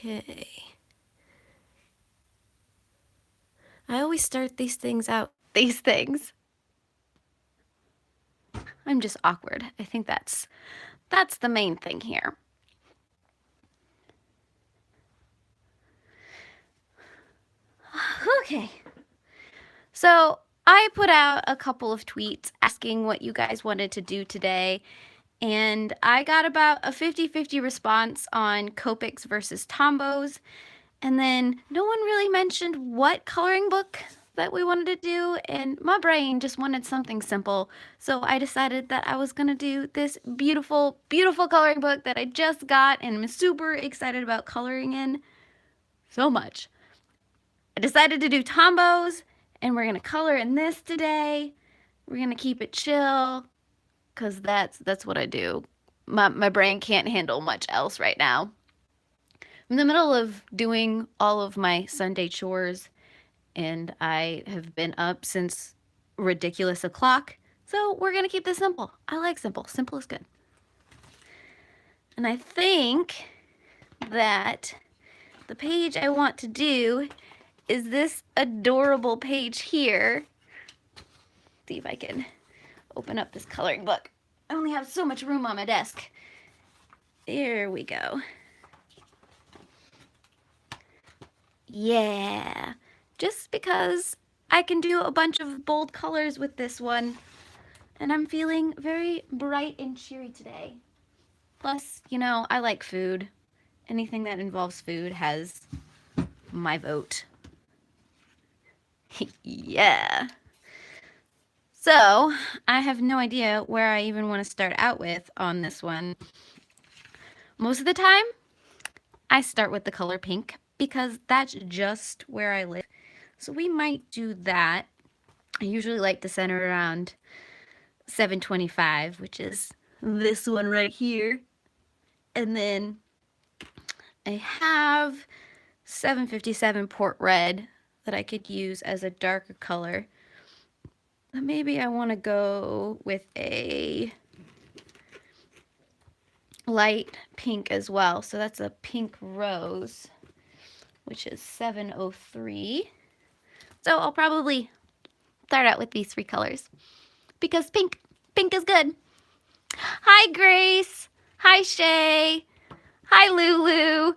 Okay. I always start these things out. These things. I'm just awkward. I think that's the main thing here. Okay. So I put out a couple of tweets asking what you guys wanted to do today, and I got about a 50-50 response on Copics versus Tombows, and then no one really mentioned what coloring book that we wanted to do, and my brain just wanted something simple, so I decided that I was gonna do this beautiful, beautiful coloring book that I just got and I'm super excited about coloring in so much. I decided to do Tombows, and we're gonna color in this today. We're gonna keep it chill, cause that's what I do. My brain can't handle much else right now. I'm in the middle of doing all of my Sunday chores, and I have been up since ridiculous o'clock. So we're gonna keep this simple. I like simple. Simple is good. And I think that the page I want to do is this adorable page here. See if I can open up this coloring book. I only have so much room on my desk. There we go. Yeah, just because I can do a bunch of bold colors with this one, and I'm feeling very bright and cheery today. Plus, you know, I like food. Anything that involves food has my vote. Yeah. So, I have no idea where I even want to start out with on this one. Most of the time, I start with the color pink because that's just where I live. So we might do that. I usually like to center around 725, which is this one right here. And then I have 757 Port Red that I could use as a darker color. But maybe I want to go with a light pink as well. So that's a pink rose, which is 703. So I'll probably start out with these three colors because pink is good. Hi, Grace. Hi, Shay. Hi, Lulu.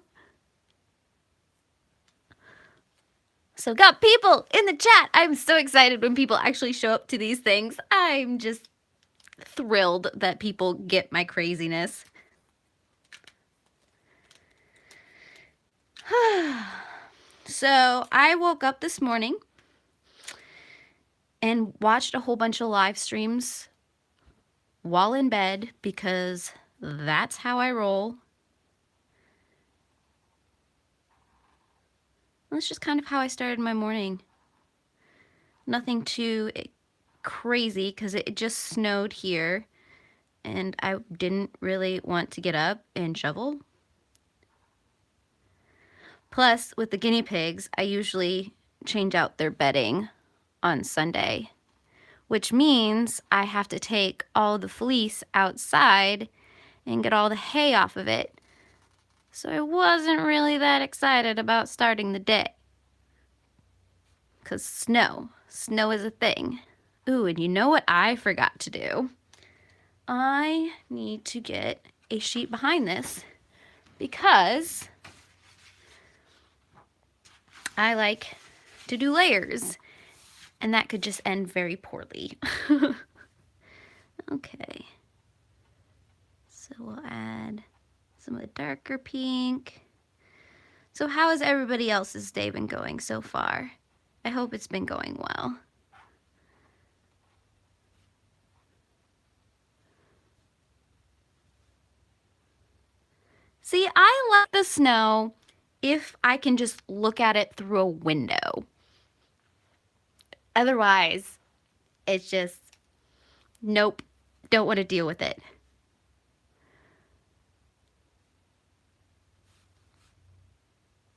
So got people in the chat. I'm so excited when people actually show up to these things. I'm just thrilled that people get my craziness. So I woke up this morning and watched a whole bunch of live streams while in bed because that's how I roll. That's just kind of how I started my morning. Nothing too crazy because it just snowed here and I didn't really want to get up and shovel. Plus, with the guinea pigs, I usually change out their bedding on Sunday, which means I have to take all the fleece outside and get all the hay off of it. So I wasn't really that excited about starting the day. Because snow is a thing. Ooh, and you know what I forgot to do? I need to get a sheet behind this because I like to do layers, and that could just end very poorly. Okay, so we'll add some of the darker pink. So how has everybody else's day been going so far? I hope it's been going well. See, I like the snow if I can just look at it through a window. Otherwise, it's just, nope, don't want to deal with it.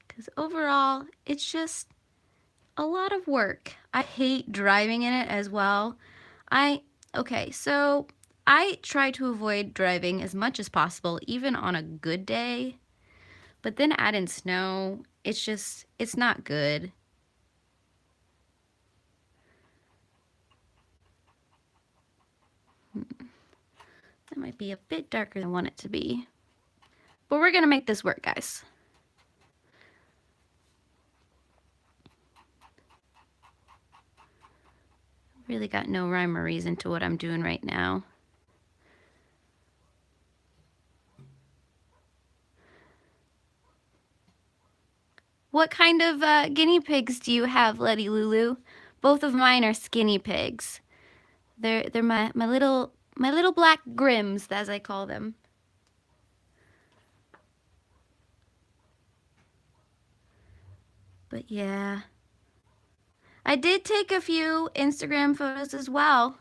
Because overall, it's just a lot of work. I hate driving in it as well. Okay, so I try to avoid driving as much as possible, even on a good day. but then add in snow. It's not good. That might be a bit darker than I want it to be. But we're going to make this work, guys. Really got no rhyme or reason to what I'm doing right now. What kind of guinea pigs do you have, Letty Lulu? Both of mine are skinny pigs. They're my little black Grims, as I call them. But yeah. I did take a few Instagram photos as well,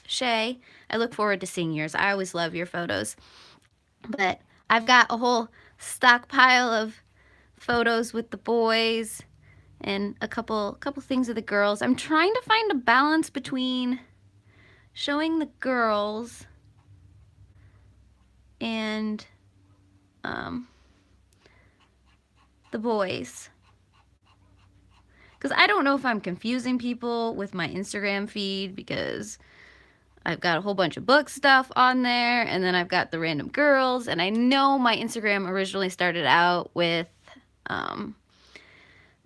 Shay. I look forward to seeing yours. I always love your photos. But I've got a whole stockpile of photos with the boys and a couple things of the girls. I'm trying to find a balance between showing the girls and the boys. Because I don't know if I'm confusing people with my Instagram feed, because I've got a whole bunch of book stuff on there, and then I've got the random girls, and I know my Instagram originally started out with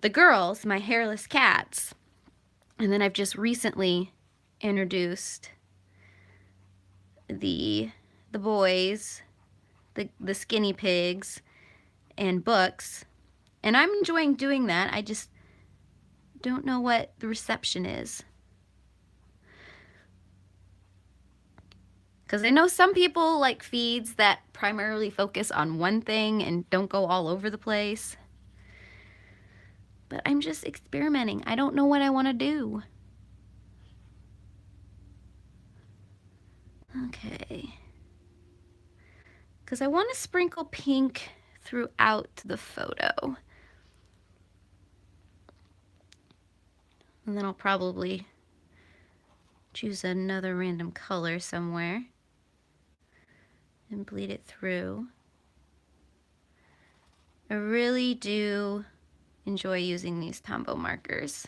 the girls, my hairless cats, and then I've just recently introduced the boys, the skinny pigs, and books, and I'm enjoying doing that. I just don't know what the reception is. Because I know some people like feeds that primarily focus on one thing and don't go all over the place. But I'm just experimenting. I don't know what I want to do. Okay. Because I want to sprinkle pink throughout the photo. And then I'll probably choose another random color somewhere and bleed it through. I really do enjoy using these Tombow markers.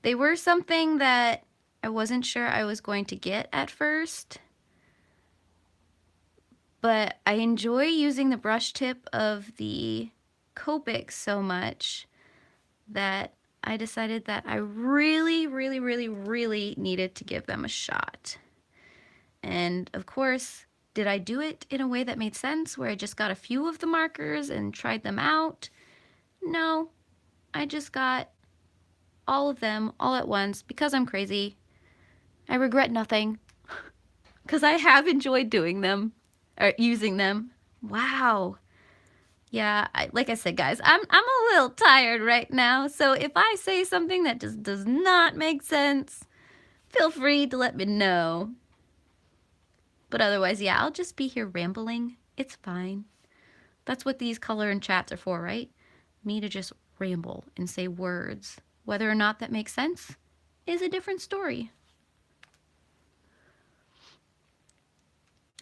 They were something that I wasn't sure I was going to get at first, but I enjoy using the brush tip of the Copic so much that I decided that I really needed to give them a shot. And of course, did I do it in a way that made sense, where I just got a few of the markers and tried them out? No, I just got all of them all at once because I'm crazy. I regret nothing because I have enjoyed doing them or using them. Wow. Yeah, like I said, guys, I'm a little tired right now, so if I say something that just does not make sense, feel free to let me know. But otherwise, yeah, I'll just be here rambling. It's fine. That's what these color and chats are for, right? Me to just ramble and say words. Whether or not that makes sense is a different story.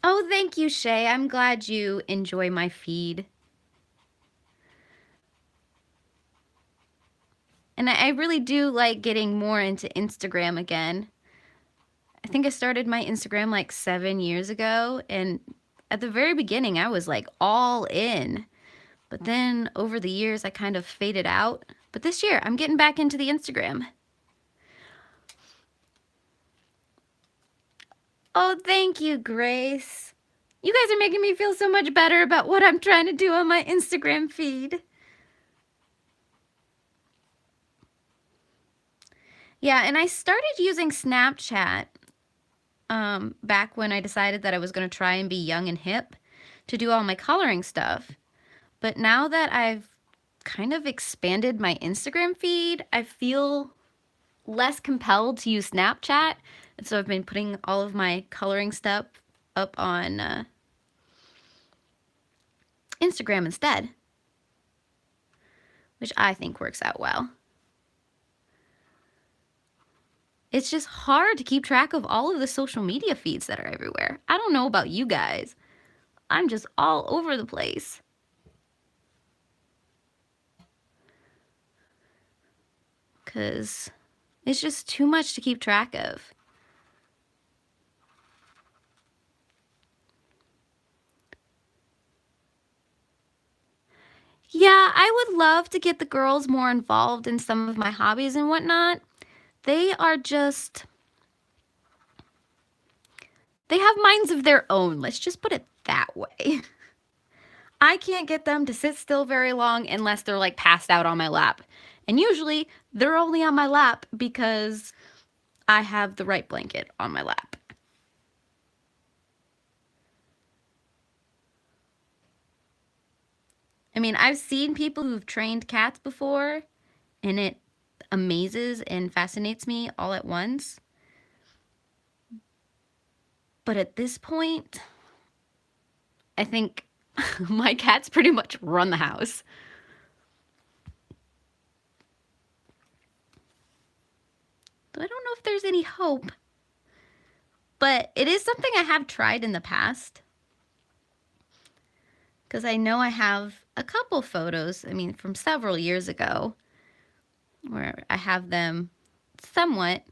Oh, thank you, Shay. I'm glad you enjoy my feed. And I really do like getting more into Instagram again. I think I started my Instagram like 7 years ago, and at the very beginning I was like all in. But then over the years I kind of faded out. But this year I'm getting back into the Instagram. Oh, thank you, Grace. You guys are making me feel so much better about what I'm trying to do on my Instagram feed. Yeah, and I started using Snapchat back when I decided that I was going to try and be young and hip to do all my coloring stuff. But now that I've kind of expanded my Instagram feed, I feel less compelled to use Snapchat. And so I've been putting all of my coloring stuff up on Instagram instead, which I think works out well. It's just hard to keep track of all of the social media feeds that are everywhere. I don't know about you guys. I'm just all over the place. Because it's just too much to keep track of. Yeah, I would love to get the girls more involved in some of my hobbies and whatnot. They are just, they have minds of their own. Let's just put it that way. I can't get them to sit still very long unless they're like passed out on my lap. And usually they're only on my lap because I have the right blanket on my lap. I mean, I've seen people who've trained cats before, and it amazes and fascinates me all at once. But at this point, I think my cats pretty much run the house. So I don't know if there's any hope. But it is something I have tried in the past. Because I know I have a couple photos, I mean, from several years ago, where I have them somewhat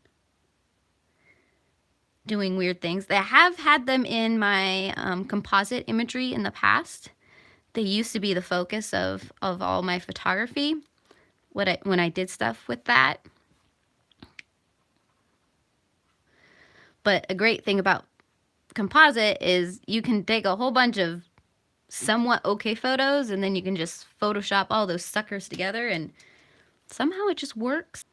doing weird things. I have had them in my composite imagery in the past. They used to be the focus of all my photography when I did stuff with that. But a great thing about composite is you can take a whole bunch of somewhat okay photos and then you can just Photoshop all those suckers together and somehow it just works.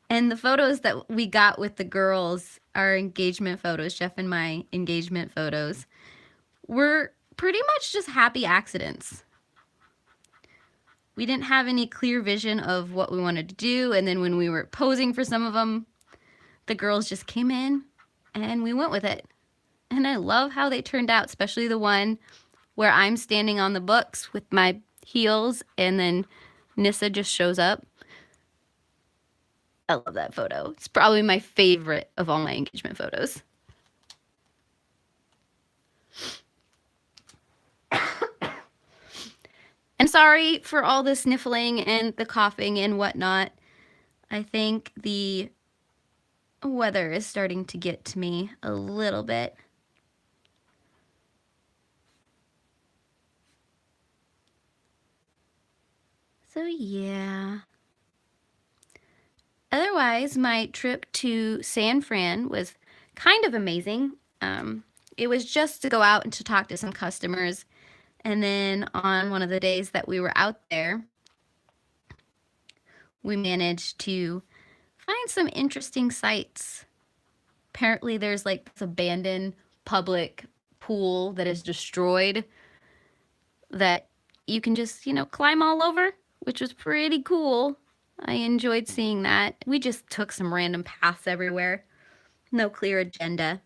And the photos that we got with the girls, our engagement photos, Jeff and my engagement photos, were pretty much just happy accidents. We didn't have any clear vision of what we wanted to do, and then when we were posing for some of them, the girls just came in and we went with it. And I love how they turned out, especially the one where I'm standing on the books with my heels and then Nissa just shows up. I love that photo. It's probably my favorite of all my engagement photos. And sorry for all the sniffling and the coughing and whatnot. I think the weather is starting to get to me a little bit. So yeah. Otherwise, my trip to San Fran was kind of amazing. It was just to go out and to talk to some customers. And then on one of the days that we were out there, we managed to find some interesting sites. Apparently, there's like this abandoned public pool that is destroyed that you can just, climb all over, which was pretty cool. I enjoyed seeing that. We just took some random paths everywhere. No clear agenda.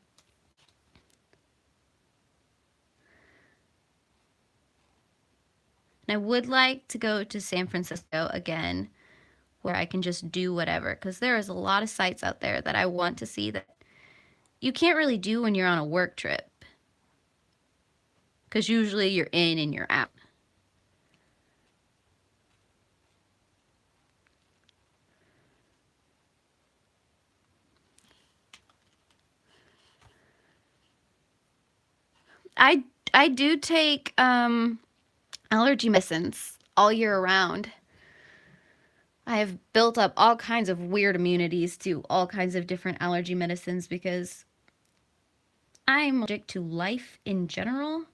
And I would like to go to San Francisco again where I can just do whatever because there is a lot of sites out there that I want to see that you can't really do when you're on a work trip because usually you're in and you're out. I do take allergy medicines all year round. I have built up all kinds of weird immunities to all kinds of different allergy medicines because I'm allergic to life in general.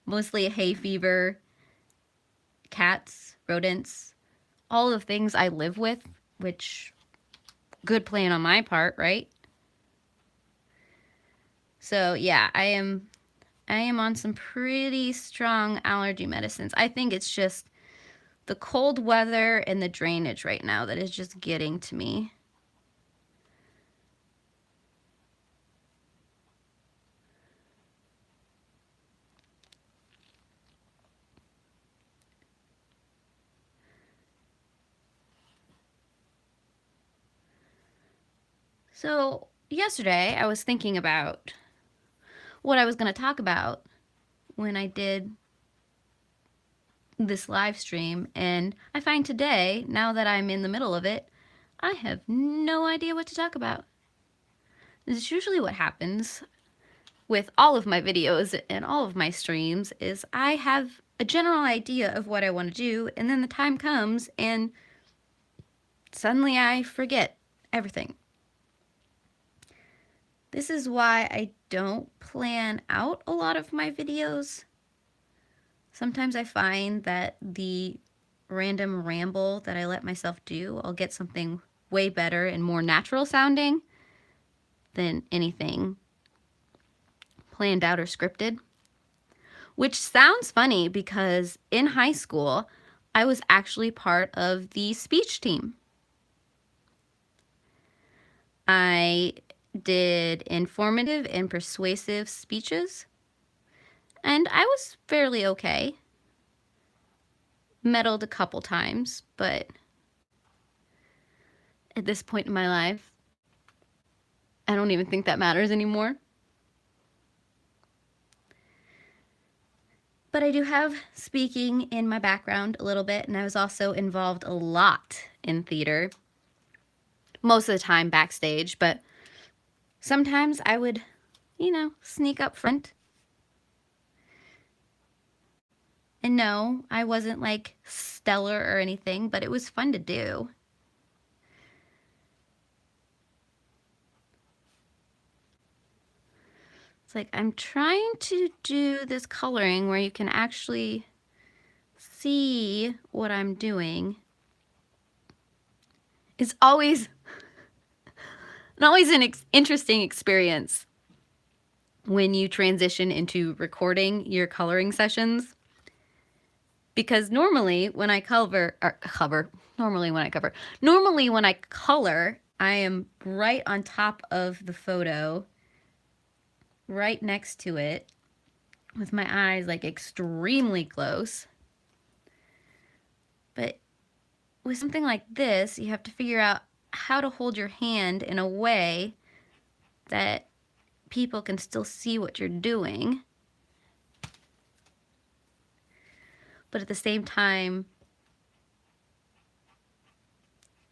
Mostly hay fever, cats, rodents, all the things I live with, which good plan on my part, right? So yeah, I am on some pretty strong allergy medicines. I think it's just the cold weather and the drainage right now that is just getting to me. So yesterday I was thinking about what I was going to talk about when I did this live stream, and I find today, now that I'm in the middle of it, I have no idea what to talk about. This is usually what happens with all of my videos and all of my streams, is I have a general idea of what I want to do, and then the time comes and suddenly I forget everything. This is why I don't plan out a lot of my videos. Sometimes I find that the random ramble that I let myself do, I'll get something way better and more natural sounding than anything planned out or scripted. Which sounds funny because in high school, I was actually part of the speech team. I did informative and persuasive speeches, and I was fairly okay. Meddled a couple times, but at this point in my life, I don't even think that matters anymore. But I do have speaking in my background a little bit, and I was also involved a lot in theater. Most of the time backstage, but sometimes I would, sneak up front. And no, I wasn't like stellar or anything, but it was fun to do. It's like I'm trying to do this coloring where you can actually see what I'm doing. It's always an interesting experience when you transition into recording your coloring sessions. Because normally when I color, I am right on top of the photo, right next to it, with my eyes like extremely close. But with something like this, you have to figure out how to hold your hand in a way that people can still see what you're doing, but at the same time,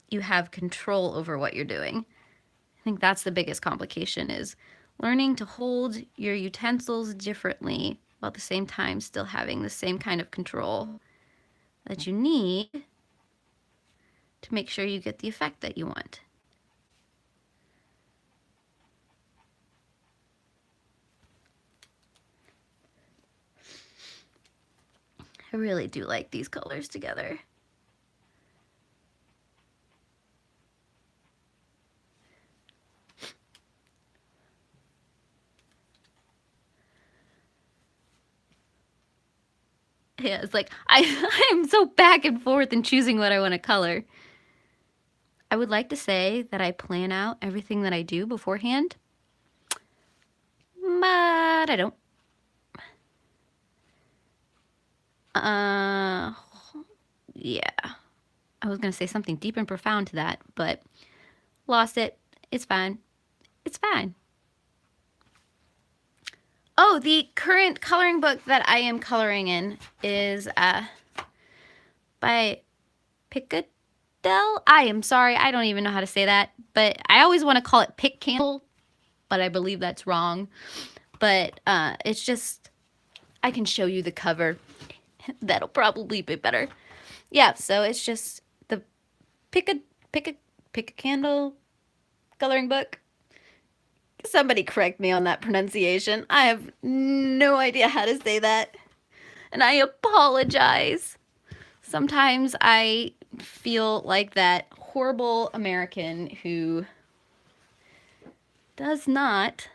you have control over what you're doing. I think that's the biggest complication, is learning to hold your utensils differently while at the same time still having the same kind of control that you need to make sure you get the effect that you want. I really do like these colors together. Yeah, it's like I'm so back and forth in choosing what I want to color. I would like to say that I plan out everything that I do beforehand, but I don't. Yeah. I was going to say something deep and profound to that, but lost it. It's fine. It's fine. Oh, the current coloring book that I am coloring in is by PicCandle. I am sorry, I don't even know how to say that, but I always want to call it PicCandle, but I believe that's wrong. But it's just, I can show you the cover. That'll probably be better. Yeah, so it's just the PicCandle coloring book. Somebody correct me on that pronunciation. I have no idea how to say that, and I apologize. Sometimes I feel like that horrible American who does not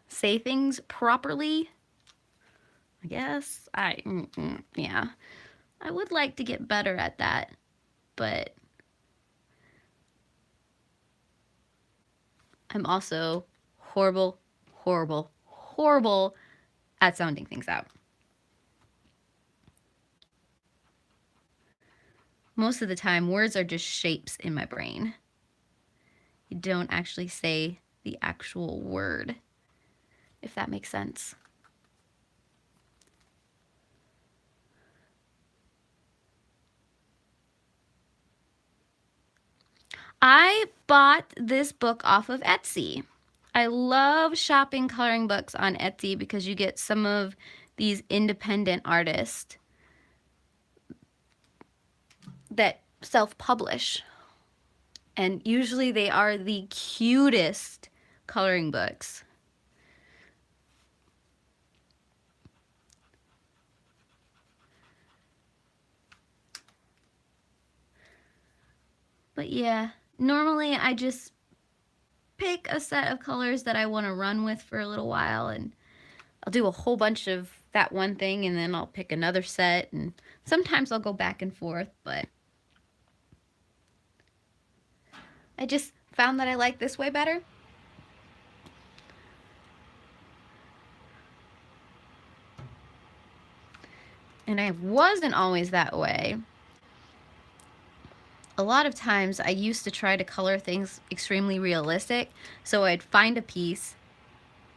say things properly. I guess yeah. I would like to get better at that, but I'm also horrible at sounding things out. Most of the time, words are just shapes in my brain. You don't actually say the actual word, if that makes sense. I bought this book off of Etsy. I love shopping coloring books on Etsy because you get some of these independent artists that self-publish. And usually they are the cutest coloring books. But yeah, normally I just pick a set of colors that I want to run with for a little while, and I'll do a whole bunch of that one thing, and then I'll pick another set, and sometimes I'll go back and forth, but I just found that I like this way better. And I wasn't always that way. A lot of times I used to try to color things extremely realistic, so I'd find a piece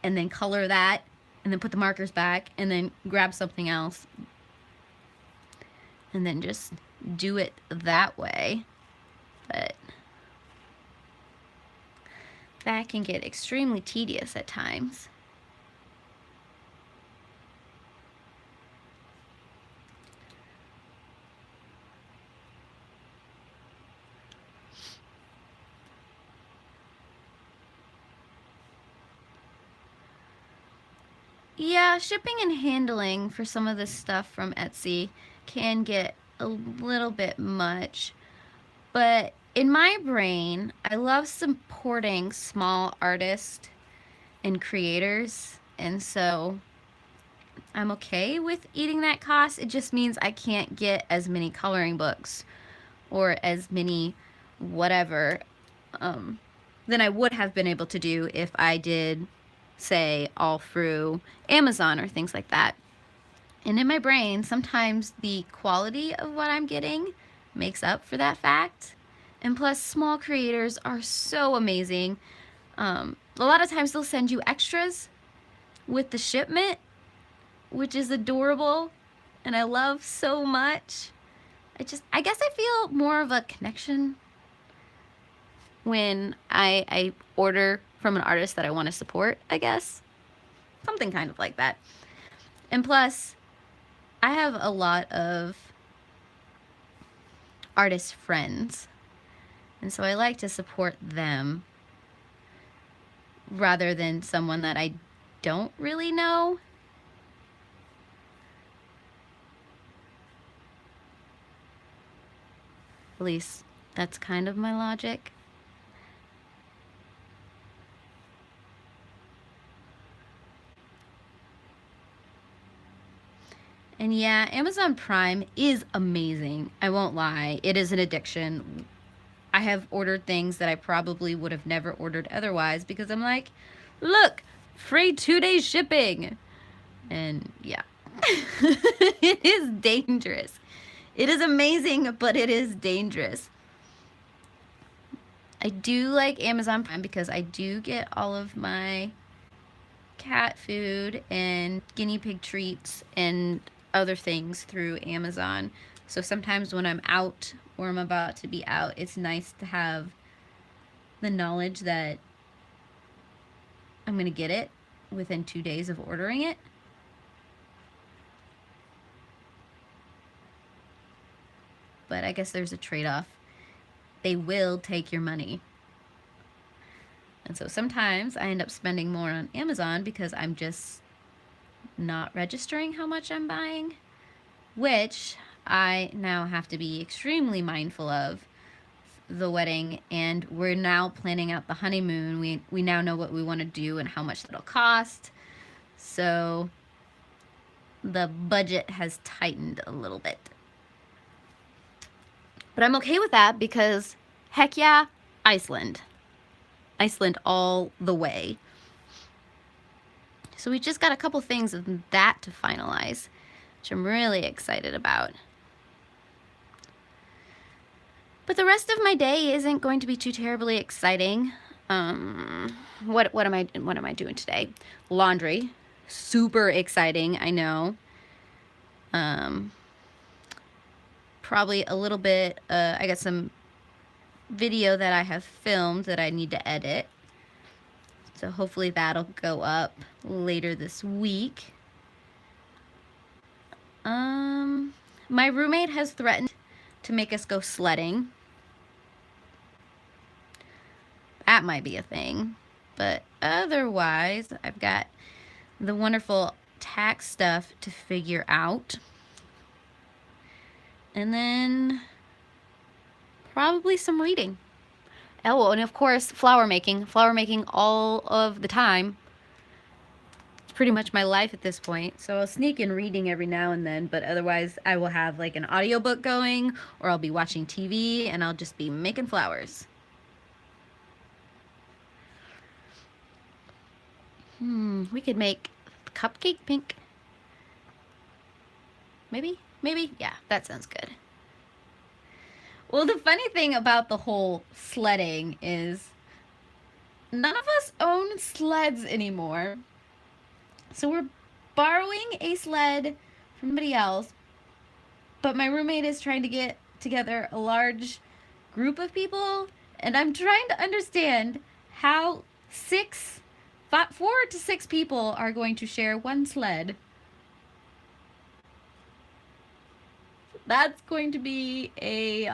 and then color that and then put the markers back and then grab something else and then just do it that way. But that can get extremely tedious at times. Yeah, shipping and handling for some of this stuff from Etsy can get a little bit much. But in my brain, I love supporting small artists and creators, and so I'm okay with eating that cost. It just means I can't get as many coloring books or as many whatever than I would have been able to do if I did, say, all through Amazon or things like that. And in my brain, sometimes the quality of what I'm getting makes up for that fact. And plus, small creators are so amazing. A lot of times they'll send you extras with the shipment, which is adorable and I love so much. I guess I feel more of a connection when I order from an artist that I want to support, I guess. Something kind of like that. And plus, I have a lot of artist friends, and so I like to support them rather than someone that I don't really know. At least that's kind of my logic. And yeah, Amazon Prime is amazing. I won't lie. It is an addiction. I have ordered things that I probably would have never ordered otherwise because I'm like, look, free 2-day shipping. And yeah, it is dangerous. It is amazing, but it is dangerous. I do like Amazon Prime because I do get all of my cat food and guinea pig treats and other things through Amazon. So sometimes when I'm out or I'm about to be out, it's nice to have the knowledge that I'm going to get it within 2 days of ordering it. But I guess there's a trade-off. They will take your money. And so sometimes I end up spending more on Amazon because I'm just not registering how much I'm buying, which I now have to be extremely mindful of the wedding, and we're now planning out the honeymoon. We now know what we want to do and how much that'll cost. So the budget has tightened a little bit. But I'm okay with that because heck yeah, Iceland. Iceland all the way. So we just got a couple things of that to finalize, which I'm really excited about. But the rest of my day isn't going to be too terribly exciting. What am I doing today? Laundry. Super exciting, I know. Um, Probably a little bit, I got some video that I have filmed that I need to edit. So hopefully that'll go up later this week. My roommate has threatened to make us go sledding. That might be a thing. But otherwise, I've got the wonderful tax stuff to figure out. And then probably some reading. Oh, and of course, flower making. Flower making all of the time. It's pretty much my life at this point. So I'll sneak in reading every now and then, but otherwise I will have like an audiobook going, or I'll be watching TV and I'll just be making flowers. We could make cupcake pink. Maybe? Yeah, that sounds good. Well, the funny thing about the whole sledding is none of us own sleds anymore. So we're borrowing a sled from somebody else, but my roommate is trying to get together a large group of people, and I'm trying to understand how 4 to 6 people are going to share one sled. That's going to be a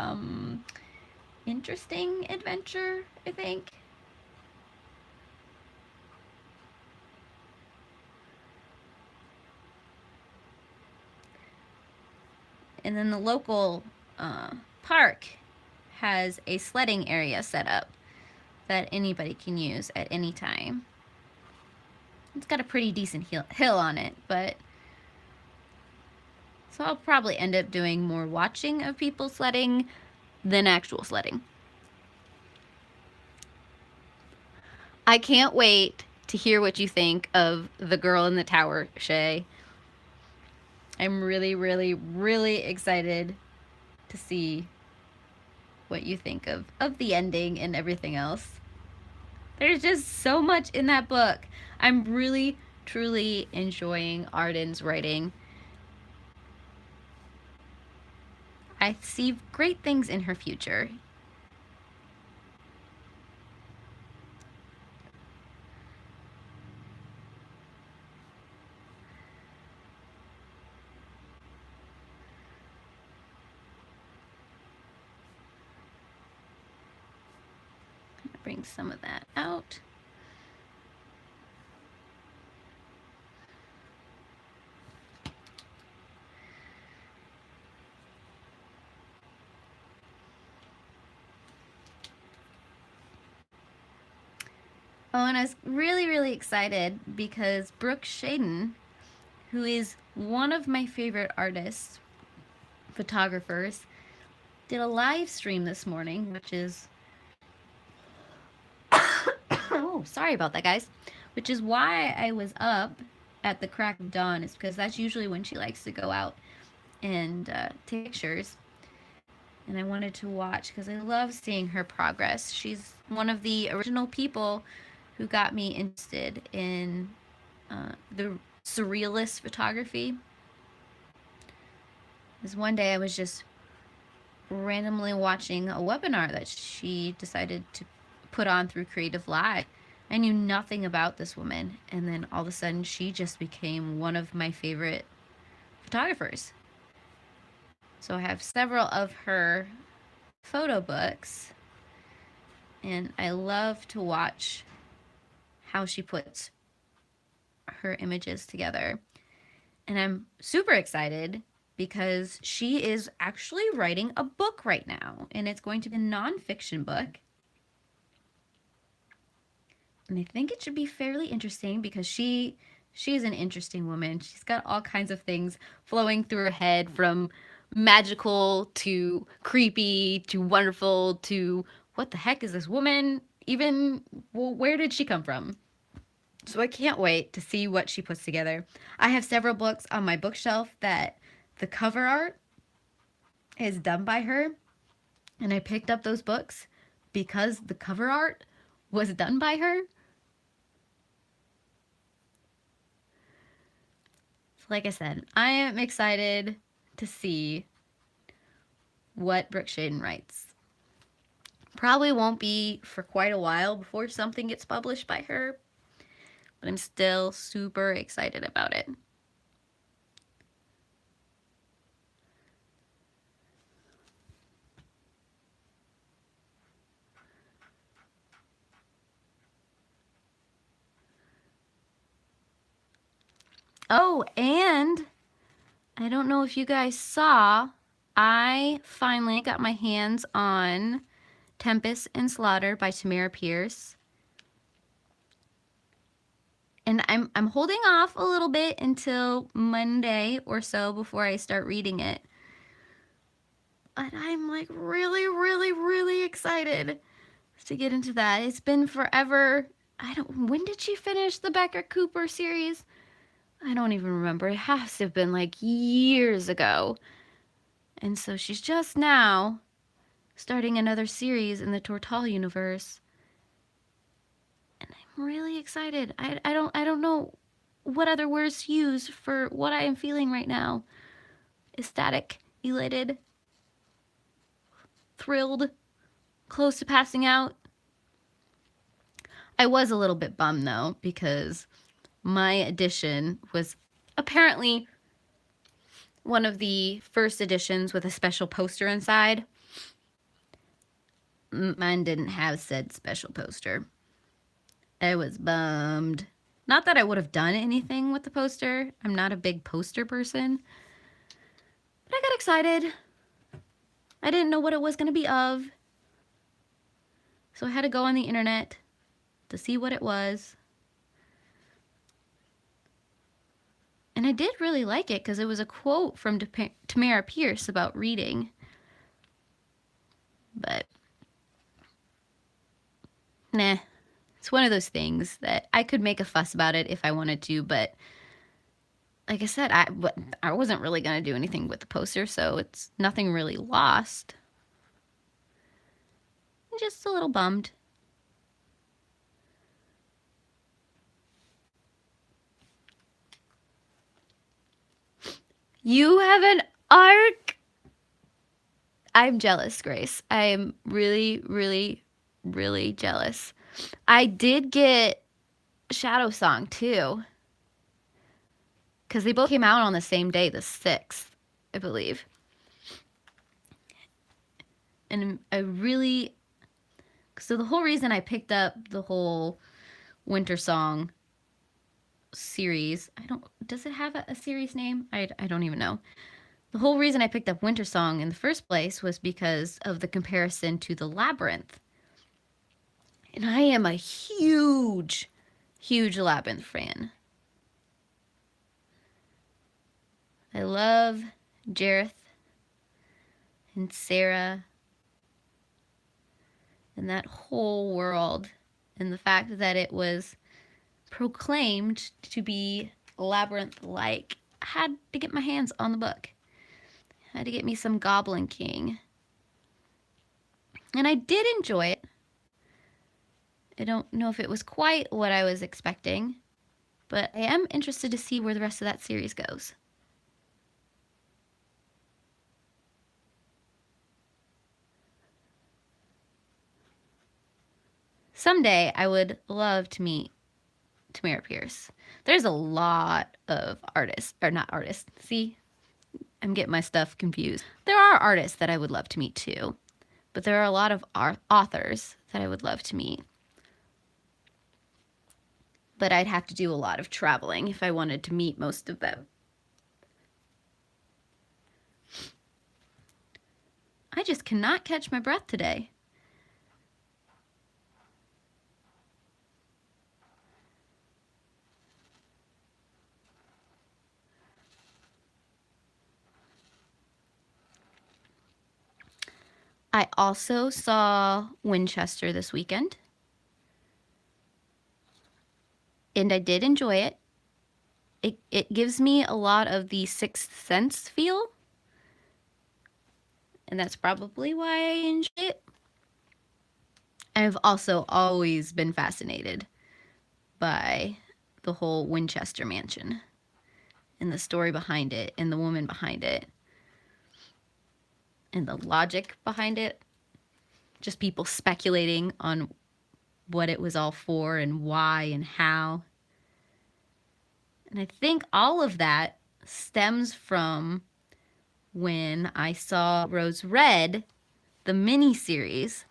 interesting adventure, I think. And then the local park has a sledding area set up that anybody can use at any time. It's got a pretty decent hill on it, but so I'll probably end up doing more watching of people sledding than actual sledding. I can't wait to hear what you think of The Girl in the Tower, Shay. I'm really, really, really excited to see what you think of the ending and everything else. There's just so much in that book. I'm really, truly enjoying Arden's writing. I see great things in her future. Bring some of that out. Oh, and I was really, really excited because Brooke Shaden, who is one of my favorite artists, photographers, did a live stream this morning, which is oh, sorry about that, guys. Which is why I was up at the crack of dawn, is because that's usually when she likes to go out and take pictures. And I wanted to watch because I love seeing her progress. She's one of the original people who got me interested in the surrealist photography. Because one day I was just randomly watching a webinar that she decided to put on through Creative Live. I knew nothing about this woman, and then all of a sudden she just became one of my favorite photographers. So I have several of her photo books, and I love to watch how she puts her images together. And I'm super excited because she is actually writing a book right now, and it's going to be a nonfiction book. And I think it should be fairly interesting because she is an interesting woman. She's got all kinds of things flowing through her head, from magical to creepy to wonderful to what the heck is this woman? Even, well, where did she come from? So I can't wait to see what she puts together. I have several books on my bookshelf that the cover art is done by her. And I picked up those books because the cover art was done by her. Like I said, I am excited to see what Brooke Shaden writes. Probably won't be for quite a while before something gets published by her, but I'm still super excited about it. Oh, and I don't know if you guys saw, I finally got my hands on Tempest and Slaughter by Tamara Pierce. And I'm holding off a little bit until Monday or so before I start reading it. But I'm like really excited to get into that. It's been forever. When did she finish the Becker Cooper series? I don't even remember. It has to have been like years ago. And so she's just now starting another series in the Tortal universe. And I'm really excited. I don't know what other words to use for what I am feeling right now. Ecstatic, elated, thrilled, close to passing out. I was a little bit bummed though, because my edition was apparently one of the first editions with a special poster inside. Mine didn't have said special poster. I was bummed. Not that I would have done anything with the poster. I'm not a big poster person. But I got excited. I didn't know what it was going to be of. So I had to go on the internet to see what it was. And I did really like it because it was a quote from Tamara Pierce about reading. But, nah. It's one of those things that I could make a fuss about it if I wanted to, but like I said, I wasn't really going to do anything with the poster, so it's nothing really lost. I'm just a little bummed. You have an arc? I'm jealous, Grace. I am really jealous. I did get Shadow Song too, because they both came out on the same day, the 6th, I believe. And so the whole reason I picked up the whole Winter Song series, does it have a series name? I don't even know. The whole reason I picked up Winter Song in the first place was because of the comparison to The Labyrinth. And I am a huge Labyrinth fan. I love Jareth and Sarah and that whole world, and the fact that it was proclaimed to be Labyrinth-like. I had to get my hands on the book. I had to get me some Goblin King. And I did enjoy it. I don't know if it was quite what I was expecting, but I am interested to see where the rest of that series goes. Someday I would love to meet Tamara Pierce. There's a lot of artists, or not artists, see? I'm getting my stuff confused. There are artists that I would love to meet too, but there are a lot of authors that I would love to meet. But I'd have to do a lot of traveling if I wanted to meet most of them. I just cannot catch my breath today. I also saw Winchester this weekend, and I did enjoy it. It gives me a lot of the Sixth Sense feel, and that's probably why I enjoy it. I've also always been fascinated by the whole Winchester mansion and the story behind it and the woman behind it and the logic behind it. Just people speculating on what it was all for and why and how. And I think all of that stems from when I saw Rose Red, the mini-series,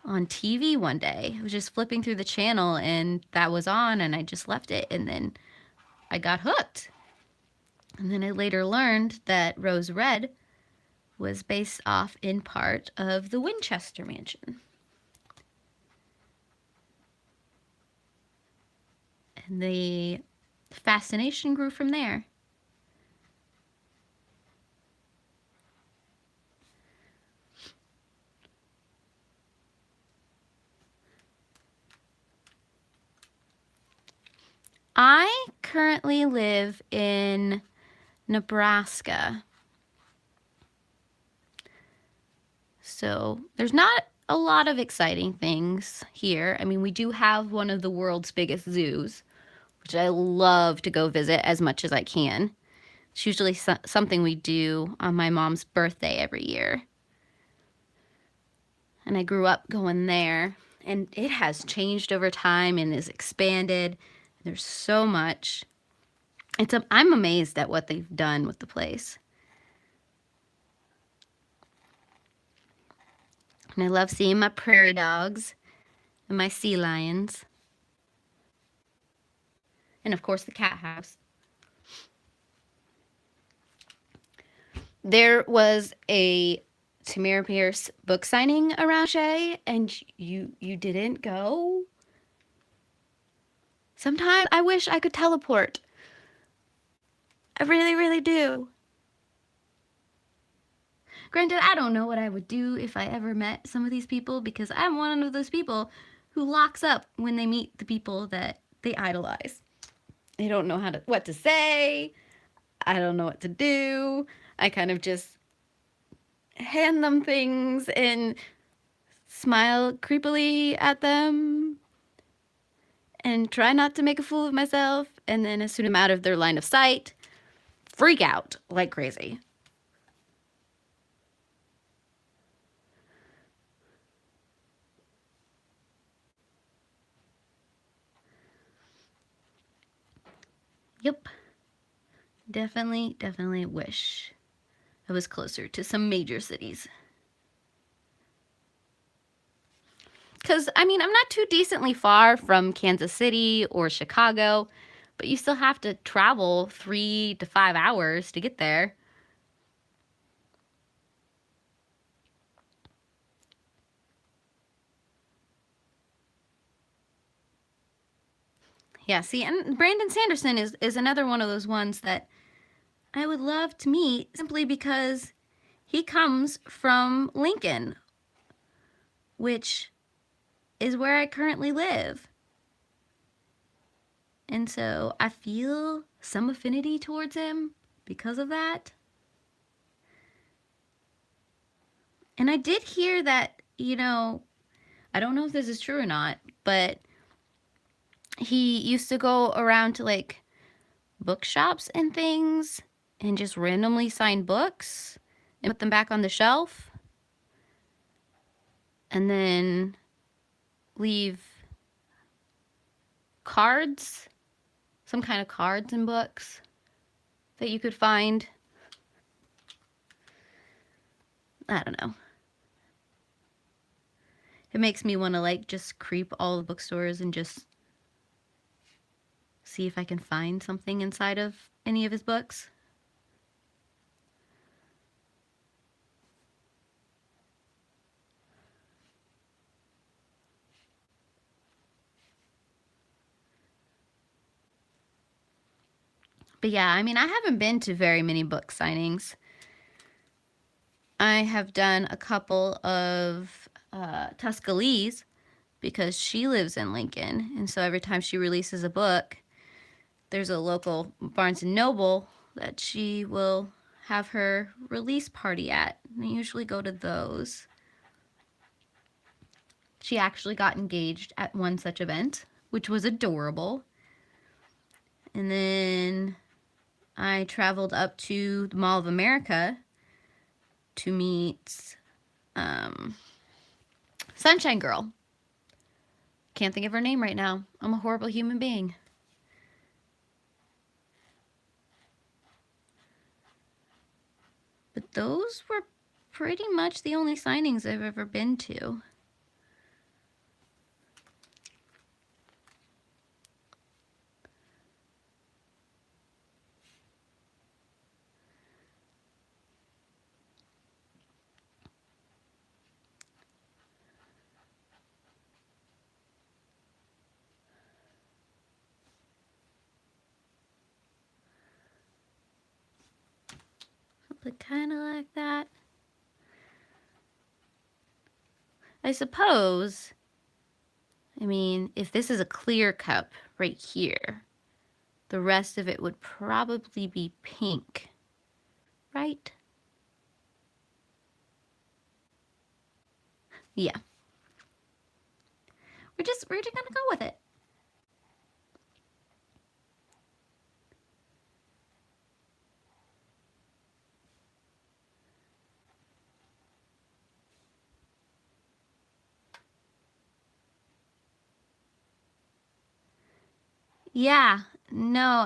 on TV one day. I was just flipping through the channel and that was on and I just left it and then I got hooked. And then I later learned that Rose Red was based off in part of the Winchester mansion. And the fascination grew from there. I currently live in Nebraska. So there's not a lot of exciting things here. I mean, we do have one of the world's biggest zoos, which I love to go visit as much as I can. It's usually something we do on my mom's birthday every year. And I grew up going there, and it has changed over time and is expanded. There's so much. I'm amazed at what they've done with the place. And I love seeing my prairie dogs and my sea lions. And of course the cat house. There was a Tamara Pierce book signing around Shay, and you didn't go? Sometimes I wish I could teleport. I really, really do. Granted, I don't know what I would do if I ever met some of these people, because I'm one of those people who locks up when they meet the people that they idolize. They don't know what to say. I don't know what to do. I kind of just hand them things and smile creepily at them and try not to make a fool of myself. And then as soon as I'm out of their line of sight, freak out like crazy. Yep. Definitely wish I was closer to some major cities. Because, I mean, I'm not too decently far from Kansas City or Chicago, but you still have to travel 3 to 5 hours to get there. Yeah, see, and Brandon Sanderson is another one of those ones that I would love to meet simply because he comes from Lincoln, which is where I currently live. And so I feel some affinity towards him because of that. And I did hear that, I don't know if this is true or not, but he used to go around to like bookshops and things and just randomly sign books and put them back on the shelf and then leave cards, some kind of cards and books that you could find. I don't know. It makes me want to like just creep all the bookstores and just see if I can find something inside of any of his books. But yeah, I mean, I haven't been to very many book signings. I have done a couple of Tuscaloosa because she lives in Lincoln. And so every time she releases a book, there's a local Barnes & Noble that she will have her release party at. And I usually go to those. She actually got engaged at one such event, which was adorable. And then I traveled up to the Mall of America to meet Sunshine Girl. Can't think of her name right now. I'm a horrible human being. But those were pretty much the only signings I've ever been to. But kind of like that. I suppose, I mean, if this is a clear cup right here, the rest of it would probably be pink, right? Yeah. We're just gonna go with it. Yeah, no,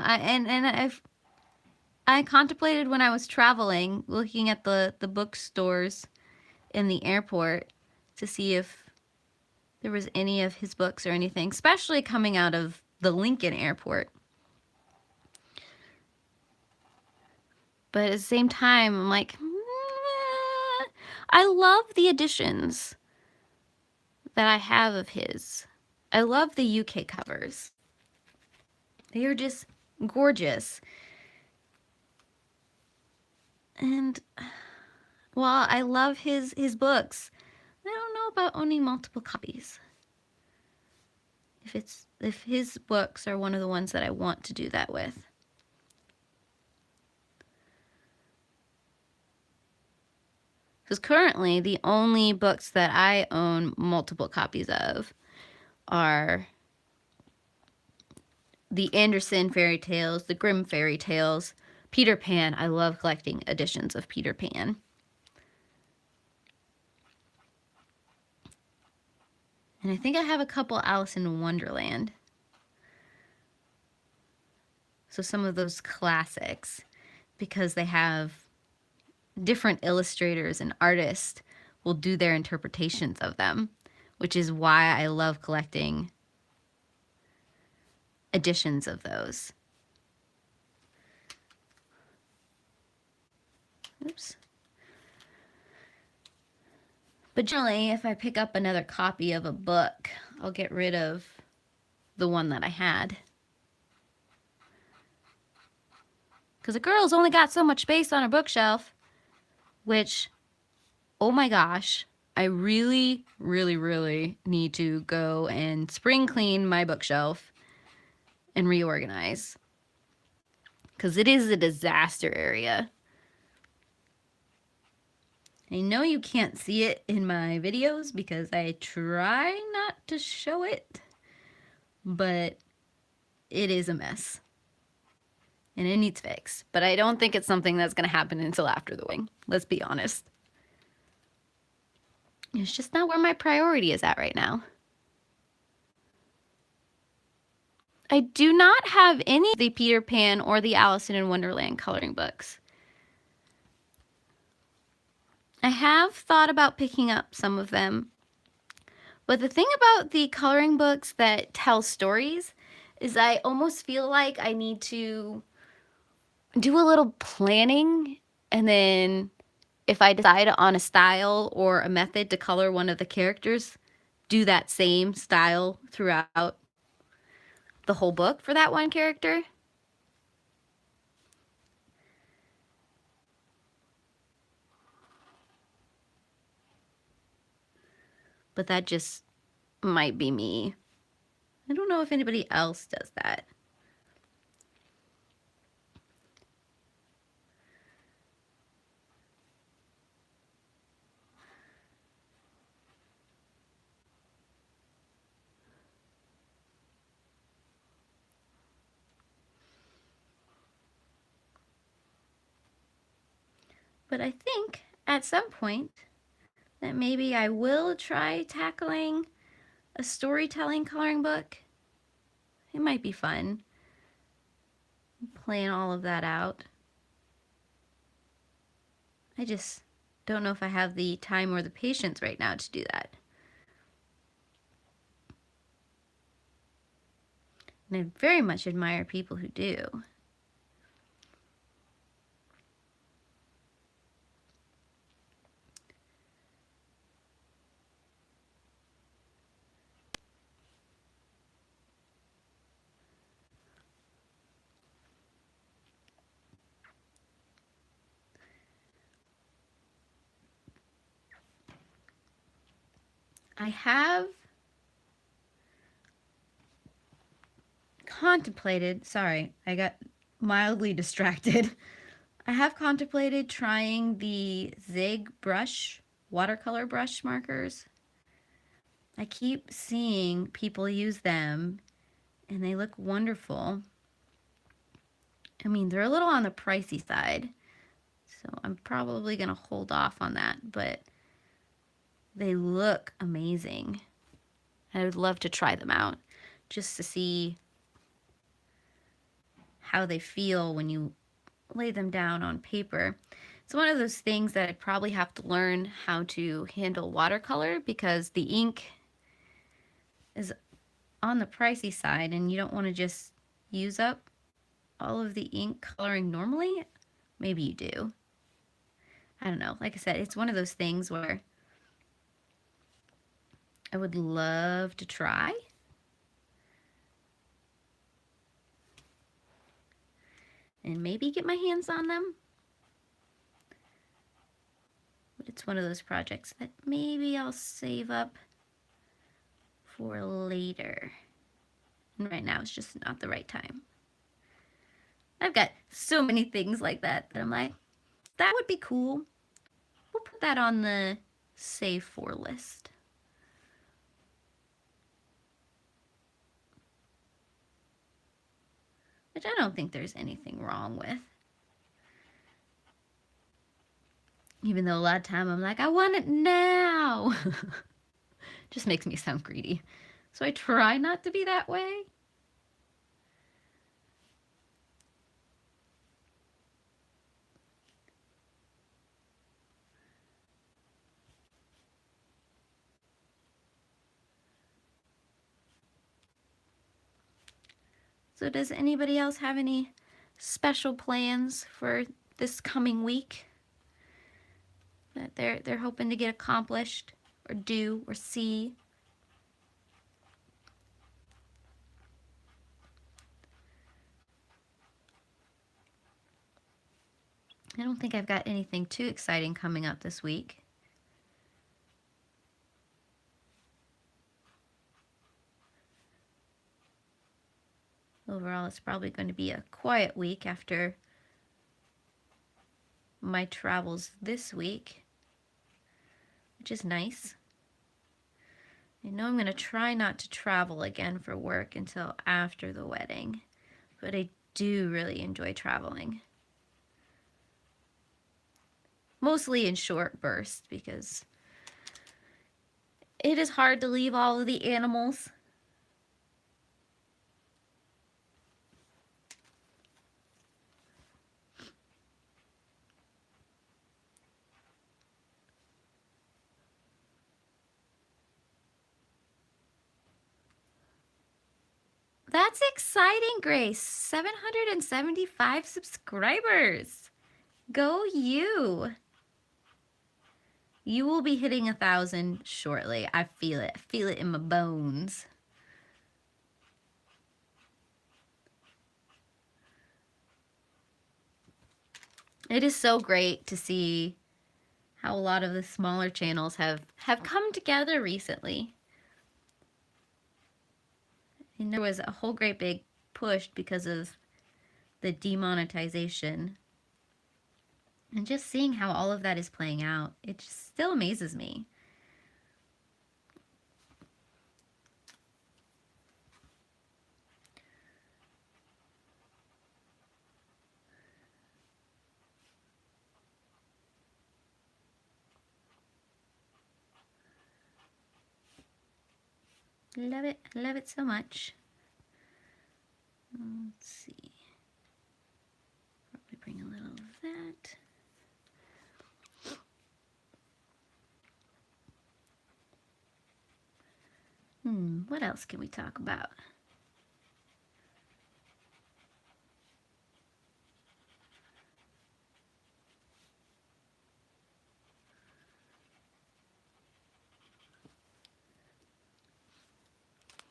I contemplated when I was traveling, looking at the bookstores in the airport to see if there was any of his books or anything, especially coming out of the Lincoln airport. But at the same time, I'm like, I love the editions that I have of his. I love the UK covers. They are just gorgeous. And while I love his books, I don't know about owning multiple copies. If his books are one of the ones that I want to do that with. Because currently the only books that I own multiple copies of are the Andersen fairy tales, the Grimm fairy tales, Peter Pan. I love collecting editions of Peter Pan. And I think I have a couple Alice in Wonderland. So some of those classics, because they have different illustrators and artists will do their interpretations of them, which is why I love collecting editions of those. Oops. But generally, if I pick up another copy of a book, I'll get rid of the one that I had. Because a girl's only got so much space on her bookshelf, which, oh my gosh, I really, really, really need to go and spring clean my bookshelf and reorganize. Because it is a disaster area. I know you can't see it in my videos because I try not to show it, but it is a mess. And it needs fixed. But I don't think it's something that's going to happen until after the wedding. Let's be honest. It's just not where my priority is at right now. I do not have any of the Peter Pan or the Alice in Wonderland coloring books. I have thought about picking up some of them. But the thing about the coloring books that tell stories is I almost feel like I need to do a little planning, and then if I decide on a style or a method to color one of the characters, do that same style throughout the whole book for that one character. But that just might be me. I don't know if anybody else does that. But I think at some point that maybe I will try tackling a storytelling coloring book. It might be fun, plan all of that out. I just don't know if I have the time or the patience right now to do that. And I very much admire people who do. I have contemplated, sorry, I got mildly distracted. I have contemplated trying the Zig brush, watercolor brush markers. I keep seeing people use them and they look wonderful. I mean, they're a little on the pricey side, so I'm probably going to hold off on that, but they look amazing. I would love to try them out just to see how they feel when you lay them down on paper. It's one of those things that I probably have to learn how to handle watercolor because the ink is on the pricey side and you don't want to just use up all of the ink coloring normally. Maybe you do. I don't know. Like I said, it's one of those things where I would love to try. And maybe get my hands on them. But it's one of those projects that maybe I'll save up for later. And right now it's just not the right time. I've got so many things like that I'm like, that would be cool. We'll put that on the save for list. Which I don't think there's anything wrong with. Even though a lot of time I'm like, I want it now. Just makes me sound greedy. So I try not to be that way. So does anybody else have any special plans for this coming week that they're hoping to get accomplished or do or see? I don't think I've got anything too exciting coming up this week. Overall, it's probably going to be a quiet week after my travels this week, which is nice. I know I'm going to try not to travel again for work until after the wedding, but I do really enjoy traveling. Mostly in short bursts because it is hard to leave all of the animals. That's exciting, Grace. 775 subscribers. Go you. You will be hitting 1,000 shortly. I feel it. I feel it in my bones. It is so great to see how a lot of the smaller channels have come together recently. And there was a whole great big push because of the demonetization. And just seeing how all of that is playing out, it just still amazes me. Love it. I love it so much. Let's see. Probably bring a little of that. What else can we talk about?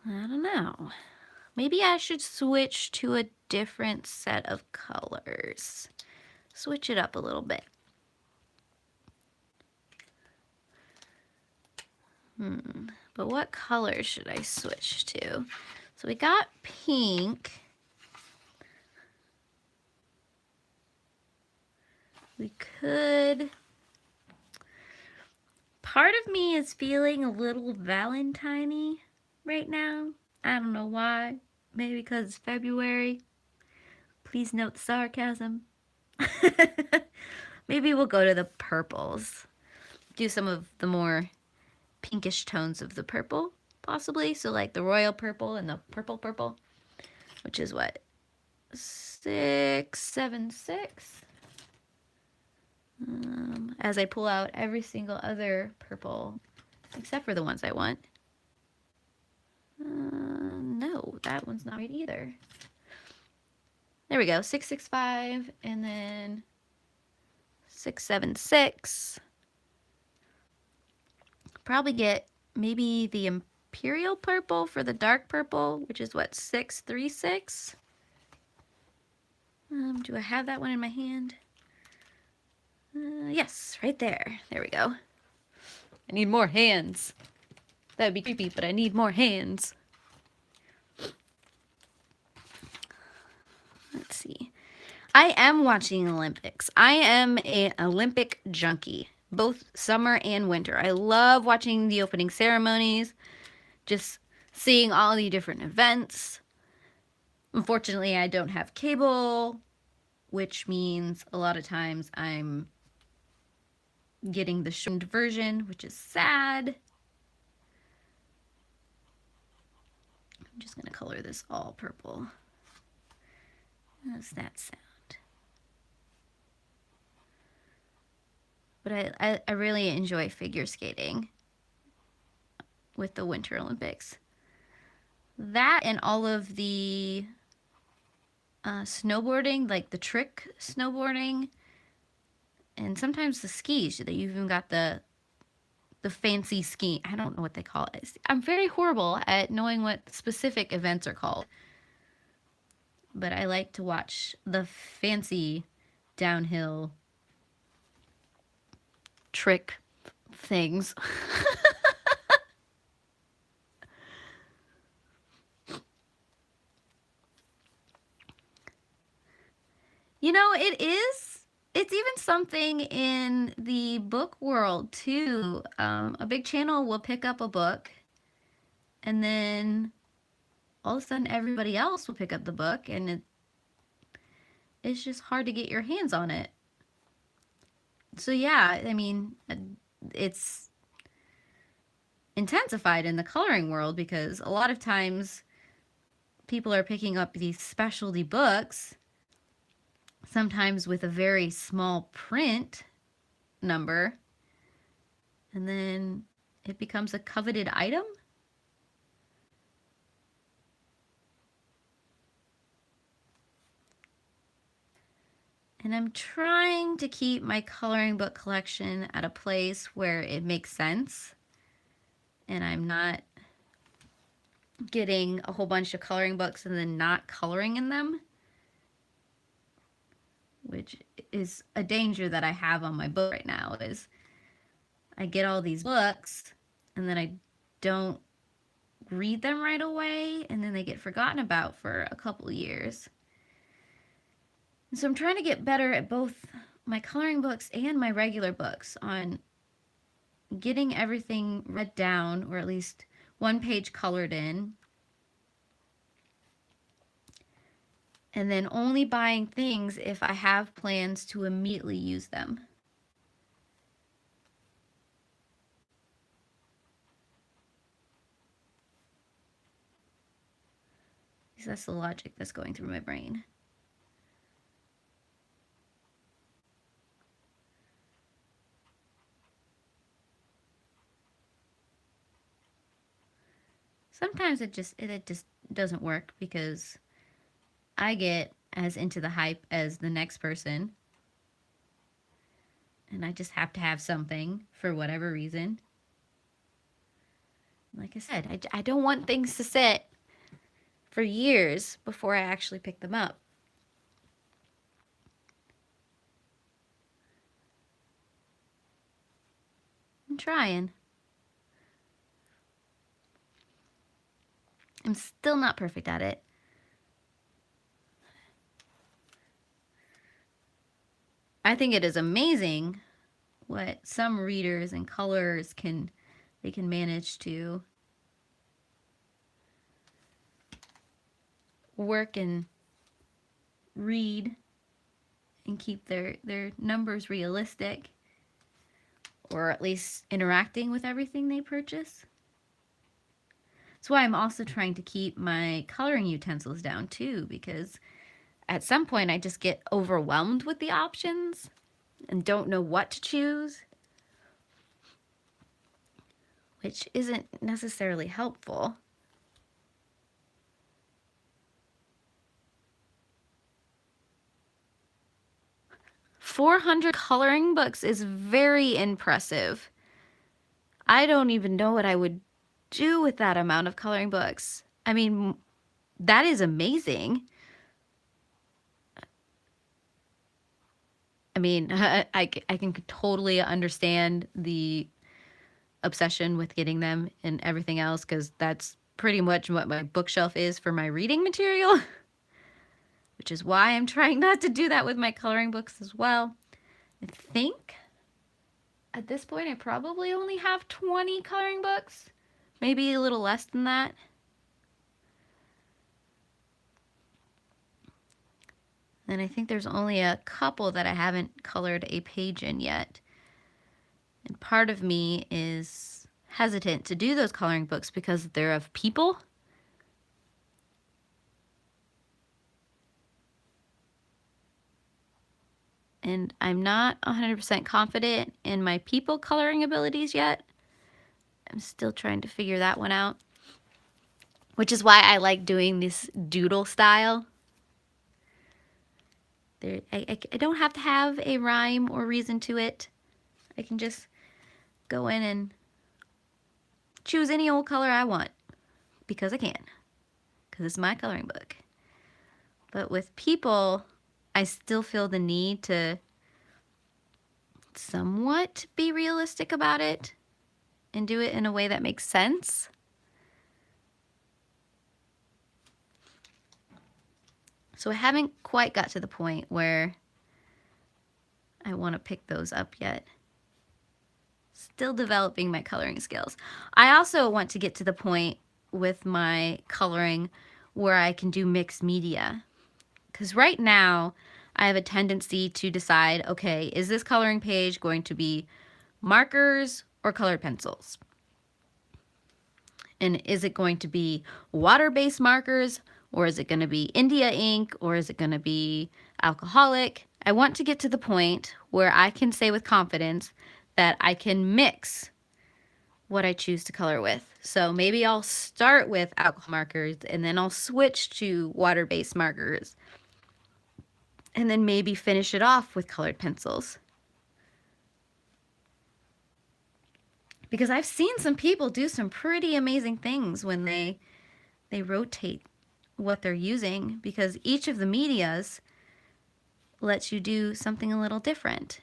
I don't know. Maybe I should switch to a different set of colors. Switch it up a little bit. But what color should I switch to? So we got pink. We could... Part of me is feeling a little Valentine-y right now. I don't know why. Maybe because it's February. Please note the sarcasm. Maybe we'll go to the purples. Do some of the more pinkish tones of the purple, possibly. So like the royal purple and the purple, which is what? 676. As I pull out every single other purple, except for the ones I want. No, that one's not right either. There we go, 665, and then 676. Probably get maybe the imperial purple for the dark purple, which is what, 636? Do I have that one in my hand? Yes, right there. There we go. I need more hands. That would be creepy, but I need more hands. Let's see. I am watching Olympics. I am an Olympic junkie, both summer and winter. I love watching the opening ceremonies, just seeing all the different events. Unfortunately, I don't have cable, which means a lot of times I'm getting the shortened version, which is sad. I'm just going to color this all purple. How does that sound? But I really enjoy figure skating with the Winter Olympics. That and all of the snowboarding, like the trick snowboarding, and sometimes the skis. They even got the fancy ski. I don't know what they call it. I'm very horrible at knowing what specific events are called. But I like to watch the fancy downhill trick things. You know, it's even something in the book world too. A big channel will pick up a book, and then all of a sudden everybody else will pick up the book, and it's just hard to get your hands on it. So yeah, I mean, it's intensified in the coloring world because a lot of times people are picking up these specialty books, sometimes with a very small print number, and then it becomes a coveted item. And I'm trying to keep my coloring book collection at a place where it makes sense, and I'm not getting a whole bunch of coloring books and then not coloring in them, which is a danger that I have on my book right now. Is I get all these books and then I don't read them right away, and then they get forgotten about for a couple years. So I'm trying to get better at both my coloring books and my regular books on getting everything read down, or at least one page colored in, and then only buying things if I have plans to immediately use them. least that's the logic that's going through my brain. Sometimes it just doesn't work because I get as into the hype as the next person, and I just have to have something for whatever reason. Like I said, I don't want things to sit for years before I actually pick them up. I'm trying. I'm still not perfect at it. I think it is amazing what some readers and colors can manage to work and read and keep their numbers realistic, or at least interacting with everything they purchase. That's why I'm also trying to keep my coloring utensils down too, because at some point I just get overwhelmed with the options and don't know what to choose, which isn't necessarily helpful. $400 coloring books is very impressive. I don't even know what I would do with that amount of coloring books. I mean, that is amazing. I mean, I can totally understand the obsession with getting them and everything else, because that's pretty much what my bookshelf is for my reading material, which is why I'm trying not to do that with my coloring books as well. I think at this point I probably only have 20 coloring books, maybe a little less than that. And I think there's only a couple that I haven't colored a page in yet. And part of me is hesitant to do those coloring books because they're of people. And I'm not 100% confident in my people coloring abilities yet. I'm still trying to figure that one out, which is why I like doing this doodle style. I don't have to have a rhyme or reason to it. I can just go in and choose any old color I want because I can, because it's my coloring book. But with people, I still feel the need to somewhat be realistic about it and do it in a way that makes sense. So I haven't quite got to the point where I want to pick those up yet. Still developing my coloring skills. I also want to get to the point with my coloring where I can do mixed media. Because right now, I have a tendency to decide, okay, is this coloring page going to be markers or colored pencils? And is it going to be water-based markers, or is it going to be India ink, or is it going to be alcoholic? I want to get to the point where I can say with confidence that I can mix what I choose to color with. So maybe I'll start with alcohol markers, and then I'll switch to water-based markers, and then maybe finish it off with colored pencils. Because I've seen some people do some pretty amazing things when they rotate what they're using, because each of the medias lets you do something a little different,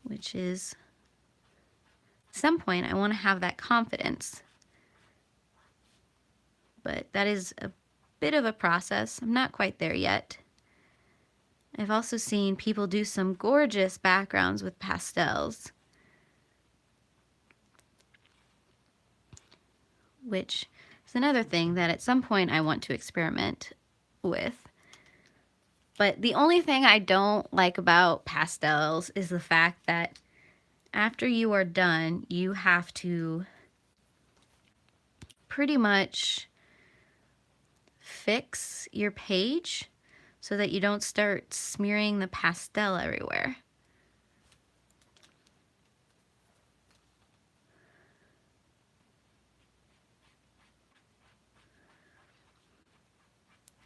which is, at some point I want to have that confidence. But that is a bit of a process. I'm not quite there yet. I've also seen people do some gorgeous backgrounds with pastels, which is another thing that at some point I want to experiment with. But the only thing I don't like about pastels is the fact that after you are done, you have to pretty much fix your page so that you don't start smearing the pastel everywhere.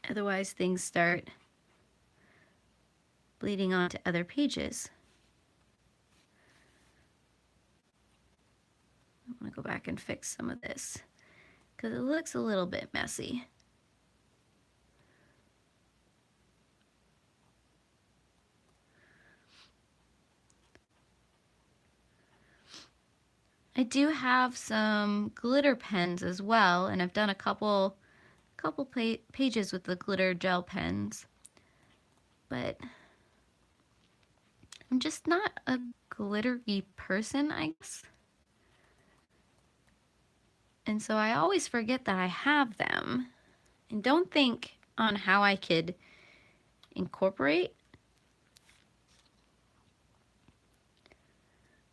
Otherwise, things start bleeding onto other pages. I'm going to go back and fix some of this because it looks a little bit messy. I do have some glitter pens as well, and I've done a couple pages with the glitter gel pens, but I'm just not a glittery person, I guess. And so I always forget that I have them and don't think on how I could incorporate.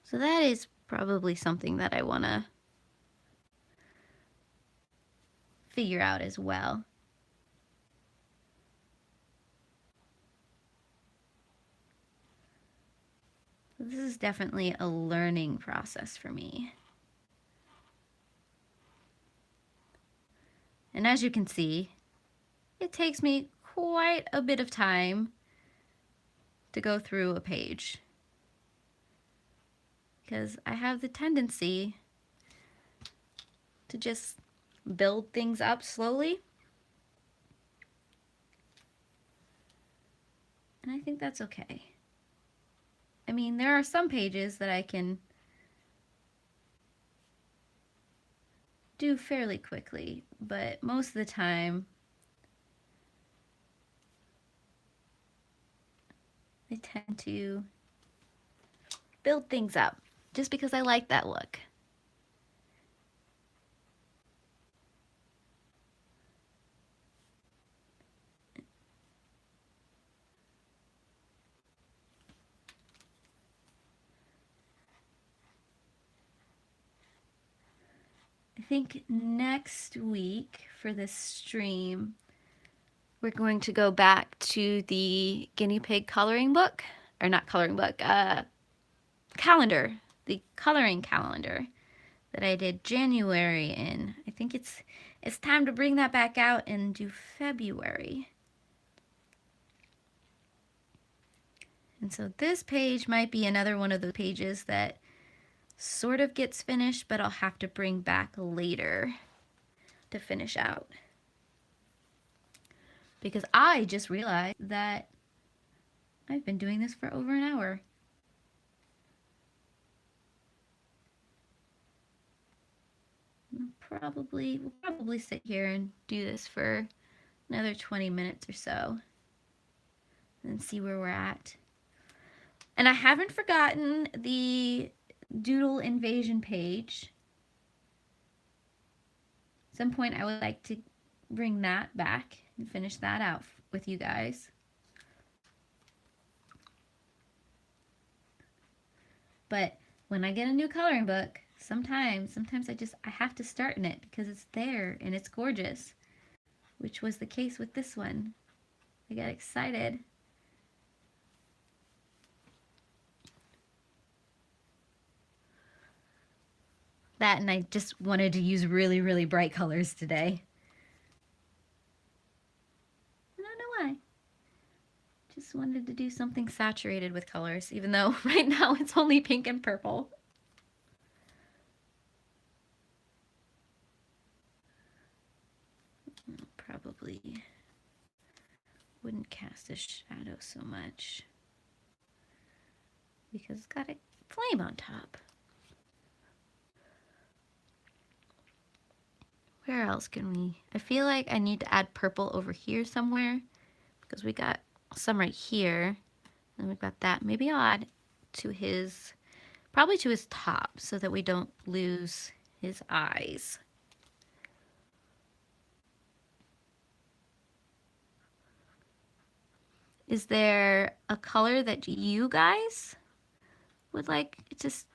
So that is probably something that I want to figure out as well. This is definitely a learning process for me. And as you can see, it takes me quite a bit of time to go through a page because I have the tendency to just build things up slowly. And I think that's okay. I mean, there are some pages that I can do fairly quickly, but most of the time I tend to build things up just because I like that look. I think next week for this stream, we're going to go back to the guinea pig coloring book, or not coloring book, calendar, the coloring calendar that I did January in. I think it's time to bring that back out and do February. And so this page might be another one of the pages that sort of gets finished, but I'll have to bring back later to finish out. Because I just realized that I've been doing this for over an hour. We'll probably sit here and do this for another 20 minutes or so and see where we're at. And I haven't forgotten the Doodle Invasion page. At some point I would like to bring that back and finish that out with you guys. But when I get a new coloring book, sometimes I have to start in it because it's there and it's gorgeous, which was the case with this one. I got excited. That, and I just wanted to use really, really bright colors today. I don't know why. Just wanted to do something saturated with colors, even though right now it's only pink and purple. Probably wouldn't cast a shadow so much because it's got a flame on top. Where else can we? I feel like I need to add purple over here somewhere because we got some right here and we've got that. Maybe I'll add to his, probably to his top so that we don't lose his eyes. Is there a color that you guys would like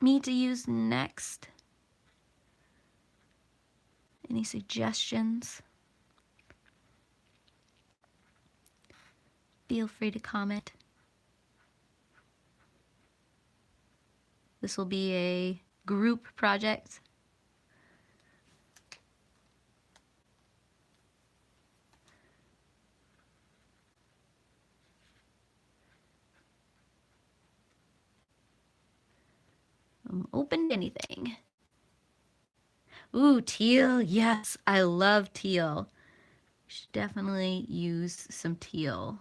me to use next? Any suggestions? feel free to comment. This will be a group project. I'm open to anything. Ooh, teal. Yes, I love teal. Should definitely use some teal.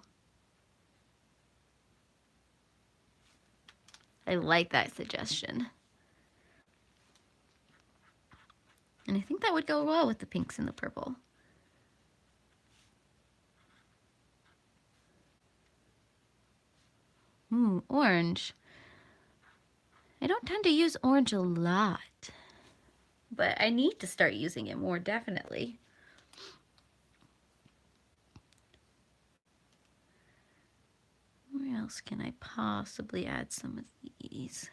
I like that suggestion. And I think that would go well with the pinks and the purple. Ooh, orange. I don't tend to use orange a lot, but I need to start using it more, definitely. Where else can I possibly add some of these?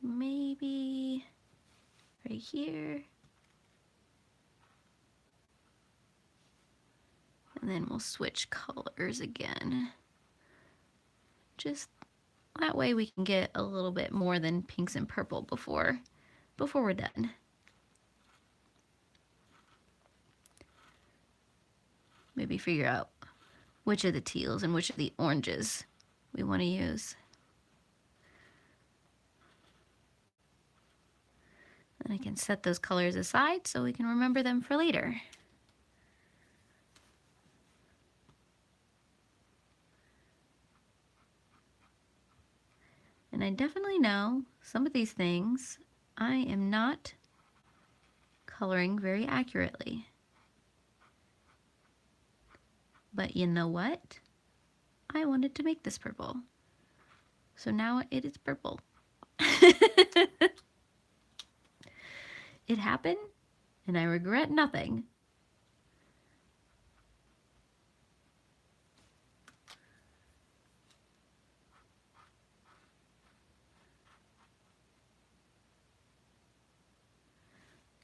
Maybe right here. And then we'll switch colors again. Just that way we can get a little bit more than pinks and purple before we're done. Maybe figure out which of the teals and which of the oranges we want to use. And I can set those colors aside so we can remember them for later. And I definitely know some of these things I am not coloring very accurately. But you know what? I wanted to make this purple. So now it is purple. It happened, and I regret nothing.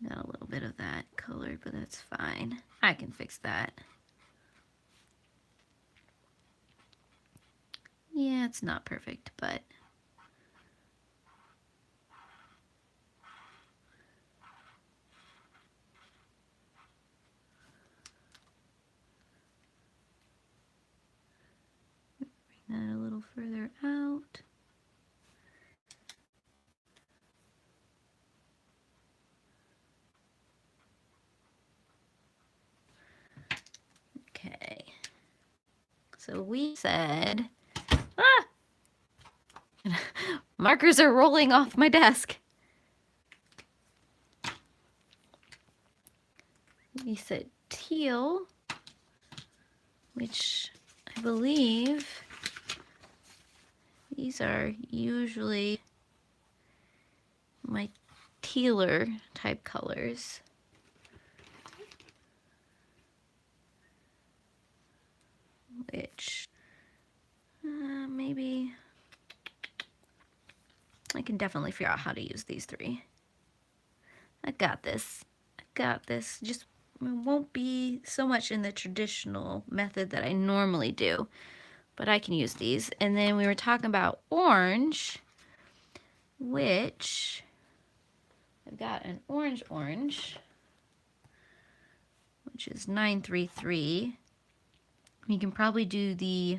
Got a little bit of that colored, but that's fine. I can fix that. Yeah, it's not perfect, but bring that a little further out. Okay. So we said, markers are rolling off my desk. We said teal, which I believe these are usually my tealer type colors. Which maybe I can definitely figure out how to use these three. I got this. I got this. Just it won't be so much in the traditional method that I normally do, but I can use these. And then we were talking about orange, which I've got an orange, which is 933. You can probably do the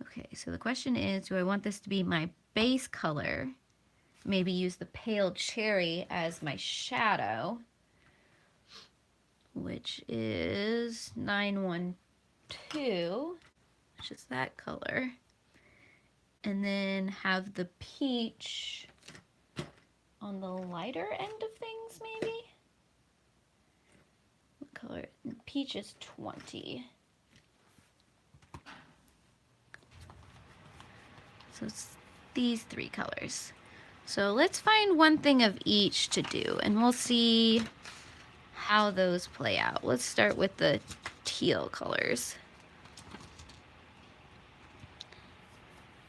okay, so the question is, do I want this to be my base color? Maybe use the pale cherry as my shadow, which is 912, which is that color. And then have the peach on the lighter end of things, maybe? What color? Peach is 20. So it's these three colors. So let's find one thing of each to do, and we'll see how those play out. Let's start with the teal colors.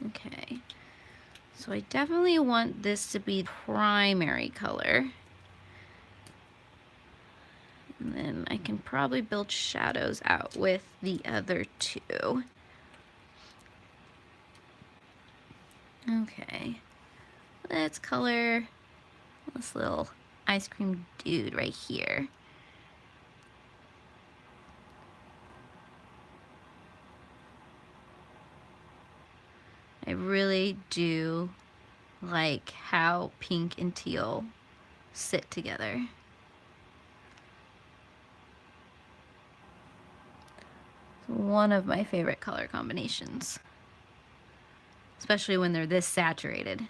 Okay. So I definitely want this to be primary color. And then I can probably build shadows out with the other two. Okay, let's color this little ice cream dude right here. I really do like how pink and teal sit together. It's one of my favorite color combinations, especially when they're this saturated.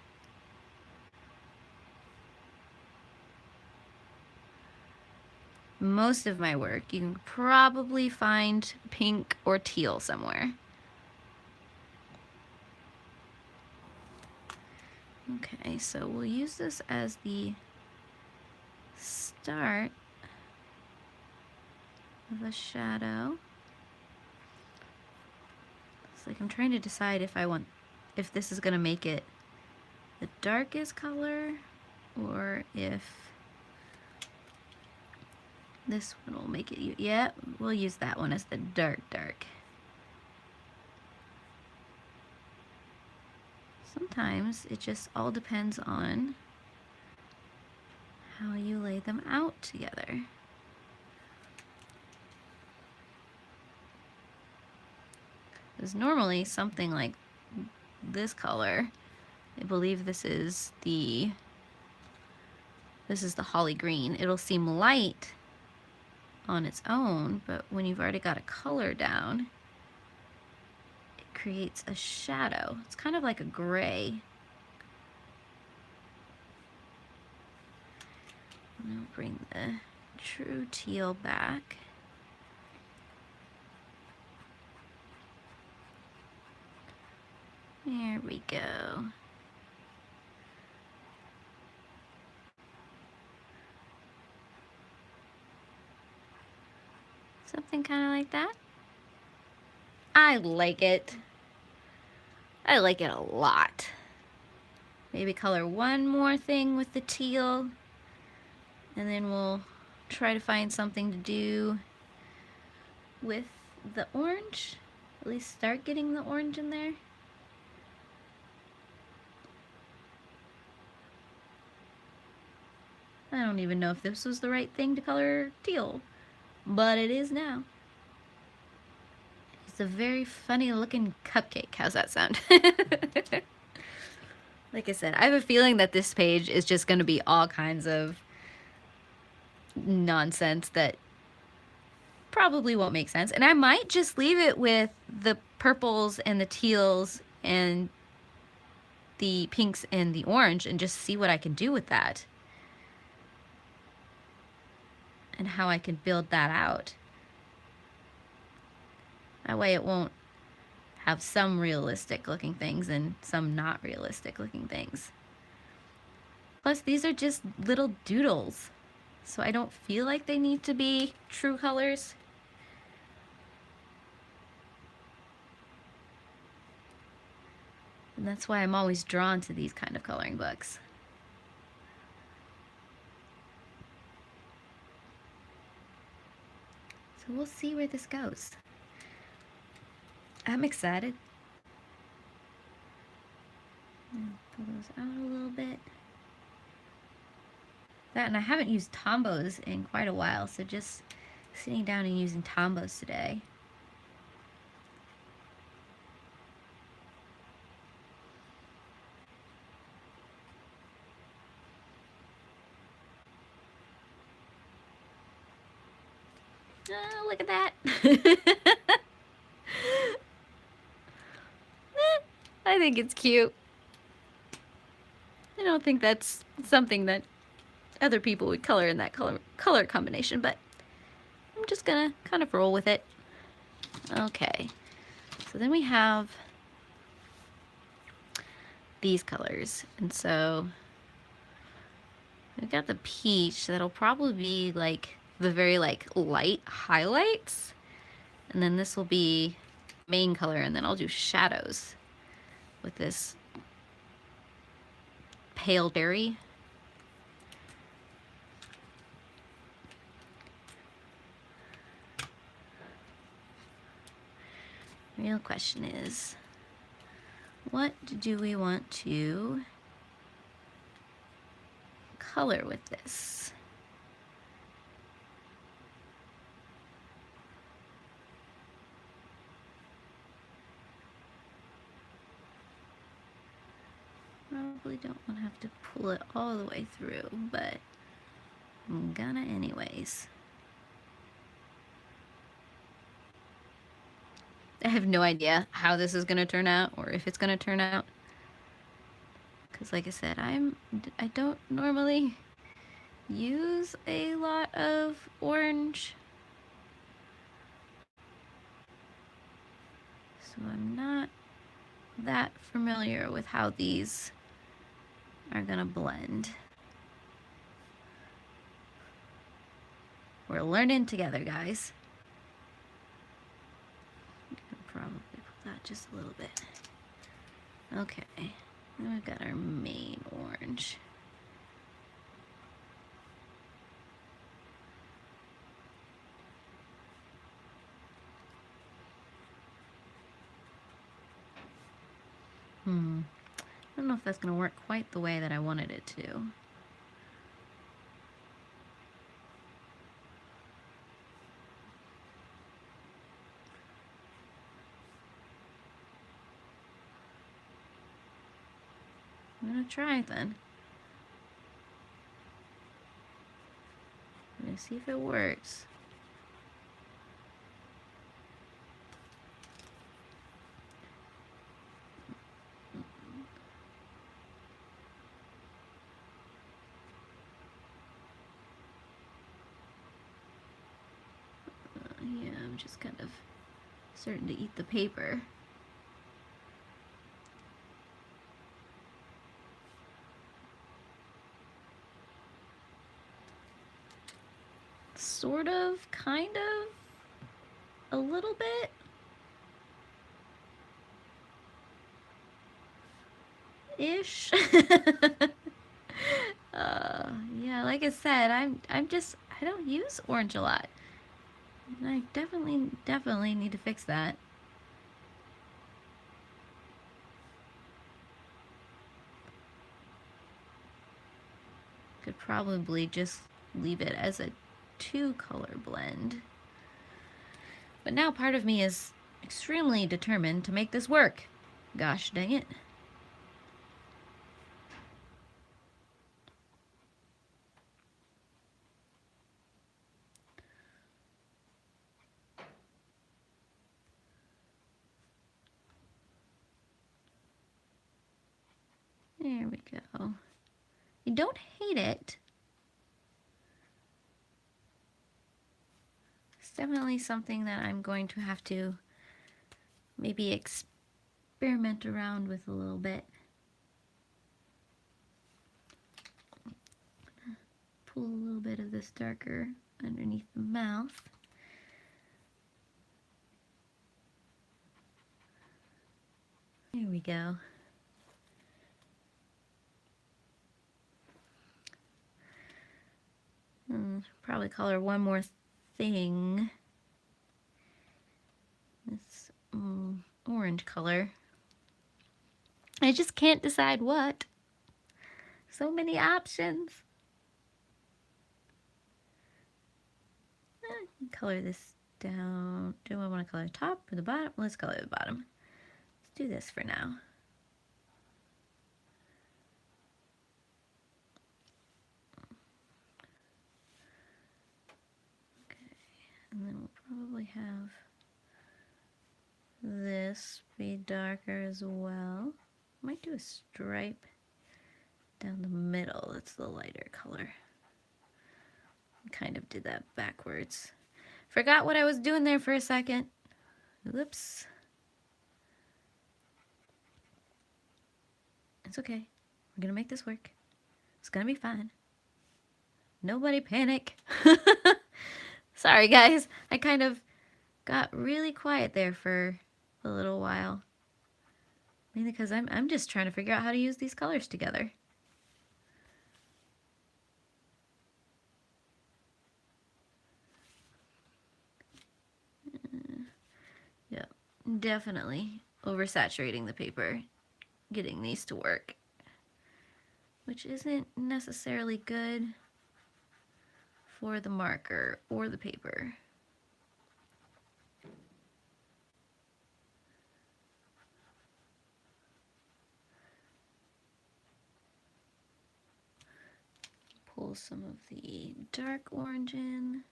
Most of my work, you can probably find pink or teal somewhere. Okay, so we'll use this as the start of a shadow. It's like I'm trying to decide if this is gonna make it the darkest color or if this one will make it, yeah, we'll use that one as the dark. Sometimes it just all depends on how you lay them out together. Because normally something like this color, I believe this is the holly green. It'll seem light on its own, but when you've already got a color down, it creates a shadow. It's kind of like a gray. And I'll bring the true teal back. There we go. Something kind of like that. I like it. I like it a lot. Maybe color one more thing with the teal, and then we'll try to find something to do with the orange. At least start getting the orange in there. I don't even know if this was the right thing to color teal, but it is now. It's a very funny looking cupcake. How's that sound? Like I said, I have a feeling that this page is just going to be all kinds of nonsense that probably won't make sense. And I might just leave it with the purples and the teals and the pinks and the orange and just see what I can do with that. And how I can build that out. That way it won't have some realistic looking things and some not realistic looking things. Plus, these are just little doodles, so I don't feel like they need to be true colors. And that's why I'm always drawn to these kind of coloring books. So we'll see where this goes. I'm excited. Pull those out a little bit. That, and I haven't used Tombows in quite a while, so just sitting down and using Tombows today. Oh, look at that. I think it's cute. I don't think that's something that other people would color in that color combination, but I'm just gonna kind of roll with it. Okay, so then we have these colors, and so we've got the peach that'll probably be like the very like light highlights, and then this will be main color, and then I'll do shadows with this pale berry. Real question is, what do we want to color with this? Probably don't want to have to pull it all the way through, but I'm gonna anyways. I have no idea how this is gonna turn out or if it's gonna turn out. Because like I said, I don't normally use a lot of orange. So I'm not that familiar with how these are gonna blend. We're learning together, guys. Probably pull that just a little bit. Okay, then we've got our main orange. I don't know if that's gonna work quite the way that I wanted it to. I'm gonna try it then. I'm gonna see if it works. Yeah, I'm just kind of starting to eat the paper. Sort of, kind of, a little bit. Ish. Yeah, like I said, I don't use orange a lot. And I definitely need to fix that. Could probably just leave it as a 2-color blend. But now part of me is extremely determined to make this work. Gosh dang it. There we go. I don't hate it. It's definitely something that I'm going to have to maybe experiment around with a little bit. Pull a little bit of this darker underneath the mouth. There we go. Probably color one more thing. This orange color. I just can't decide what. So many options. Color this down. Do I want to color the top or the bottom? Let's color the bottom. Let's do this for now. Okay, and then we'll probably have this be darker as well. Might do a stripe down the middle. That's the lighter color. Kind of did that backwards. Forgot what I was doing there for a second. Whoops. It's okay. We're gonna make this work. It's gonna be fine. Nobody panic. Sorry guys, I kind of got really quiet there for a little while. Mainly because I'm just trying to figure out how to use these colors together. definitely oversaturating the paper, getting these to work, which isn't necessarily good for the marker or the paper. Pull some of the dark orange in.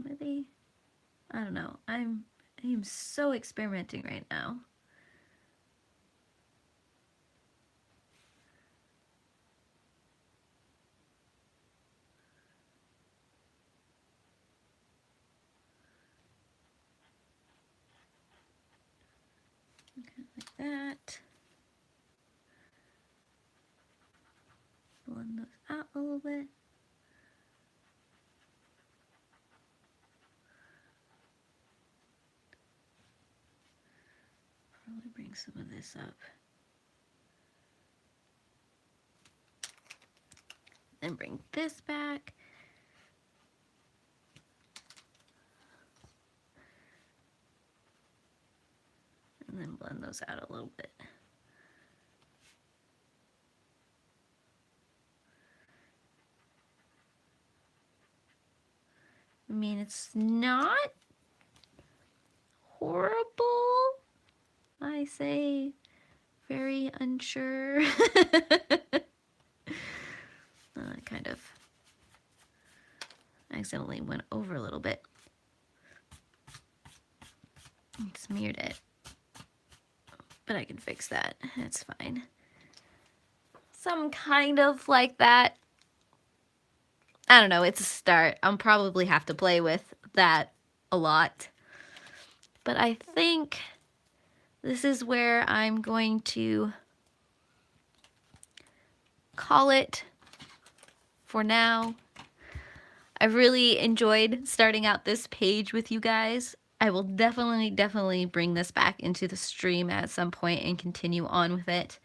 Maybe, I don't know. I am so experimenting right now. Okay, like that. Blend those out a little bit. Probably bring some of this up. Then bring this back. And then blend those out a little bit. I mean, it's not horrible. I say very unsure. I kind of accidentally went over a little bit and smeared it. But I can fix that. It's fine. Some kind of like that. I don't know, it's a start. I'll probably have to play with that a lot. But I think this is where I'm going to call it for now. I really enjoyed starting out this page with you guys. I will definitely bring this back into the stream at some point and continue on with it.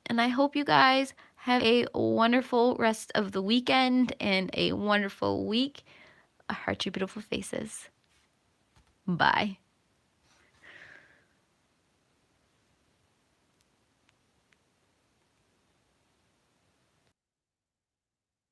And I hope you guys have a wonderful rest of the weekend and a wonderful week. I heart your beautiful faces. Bye.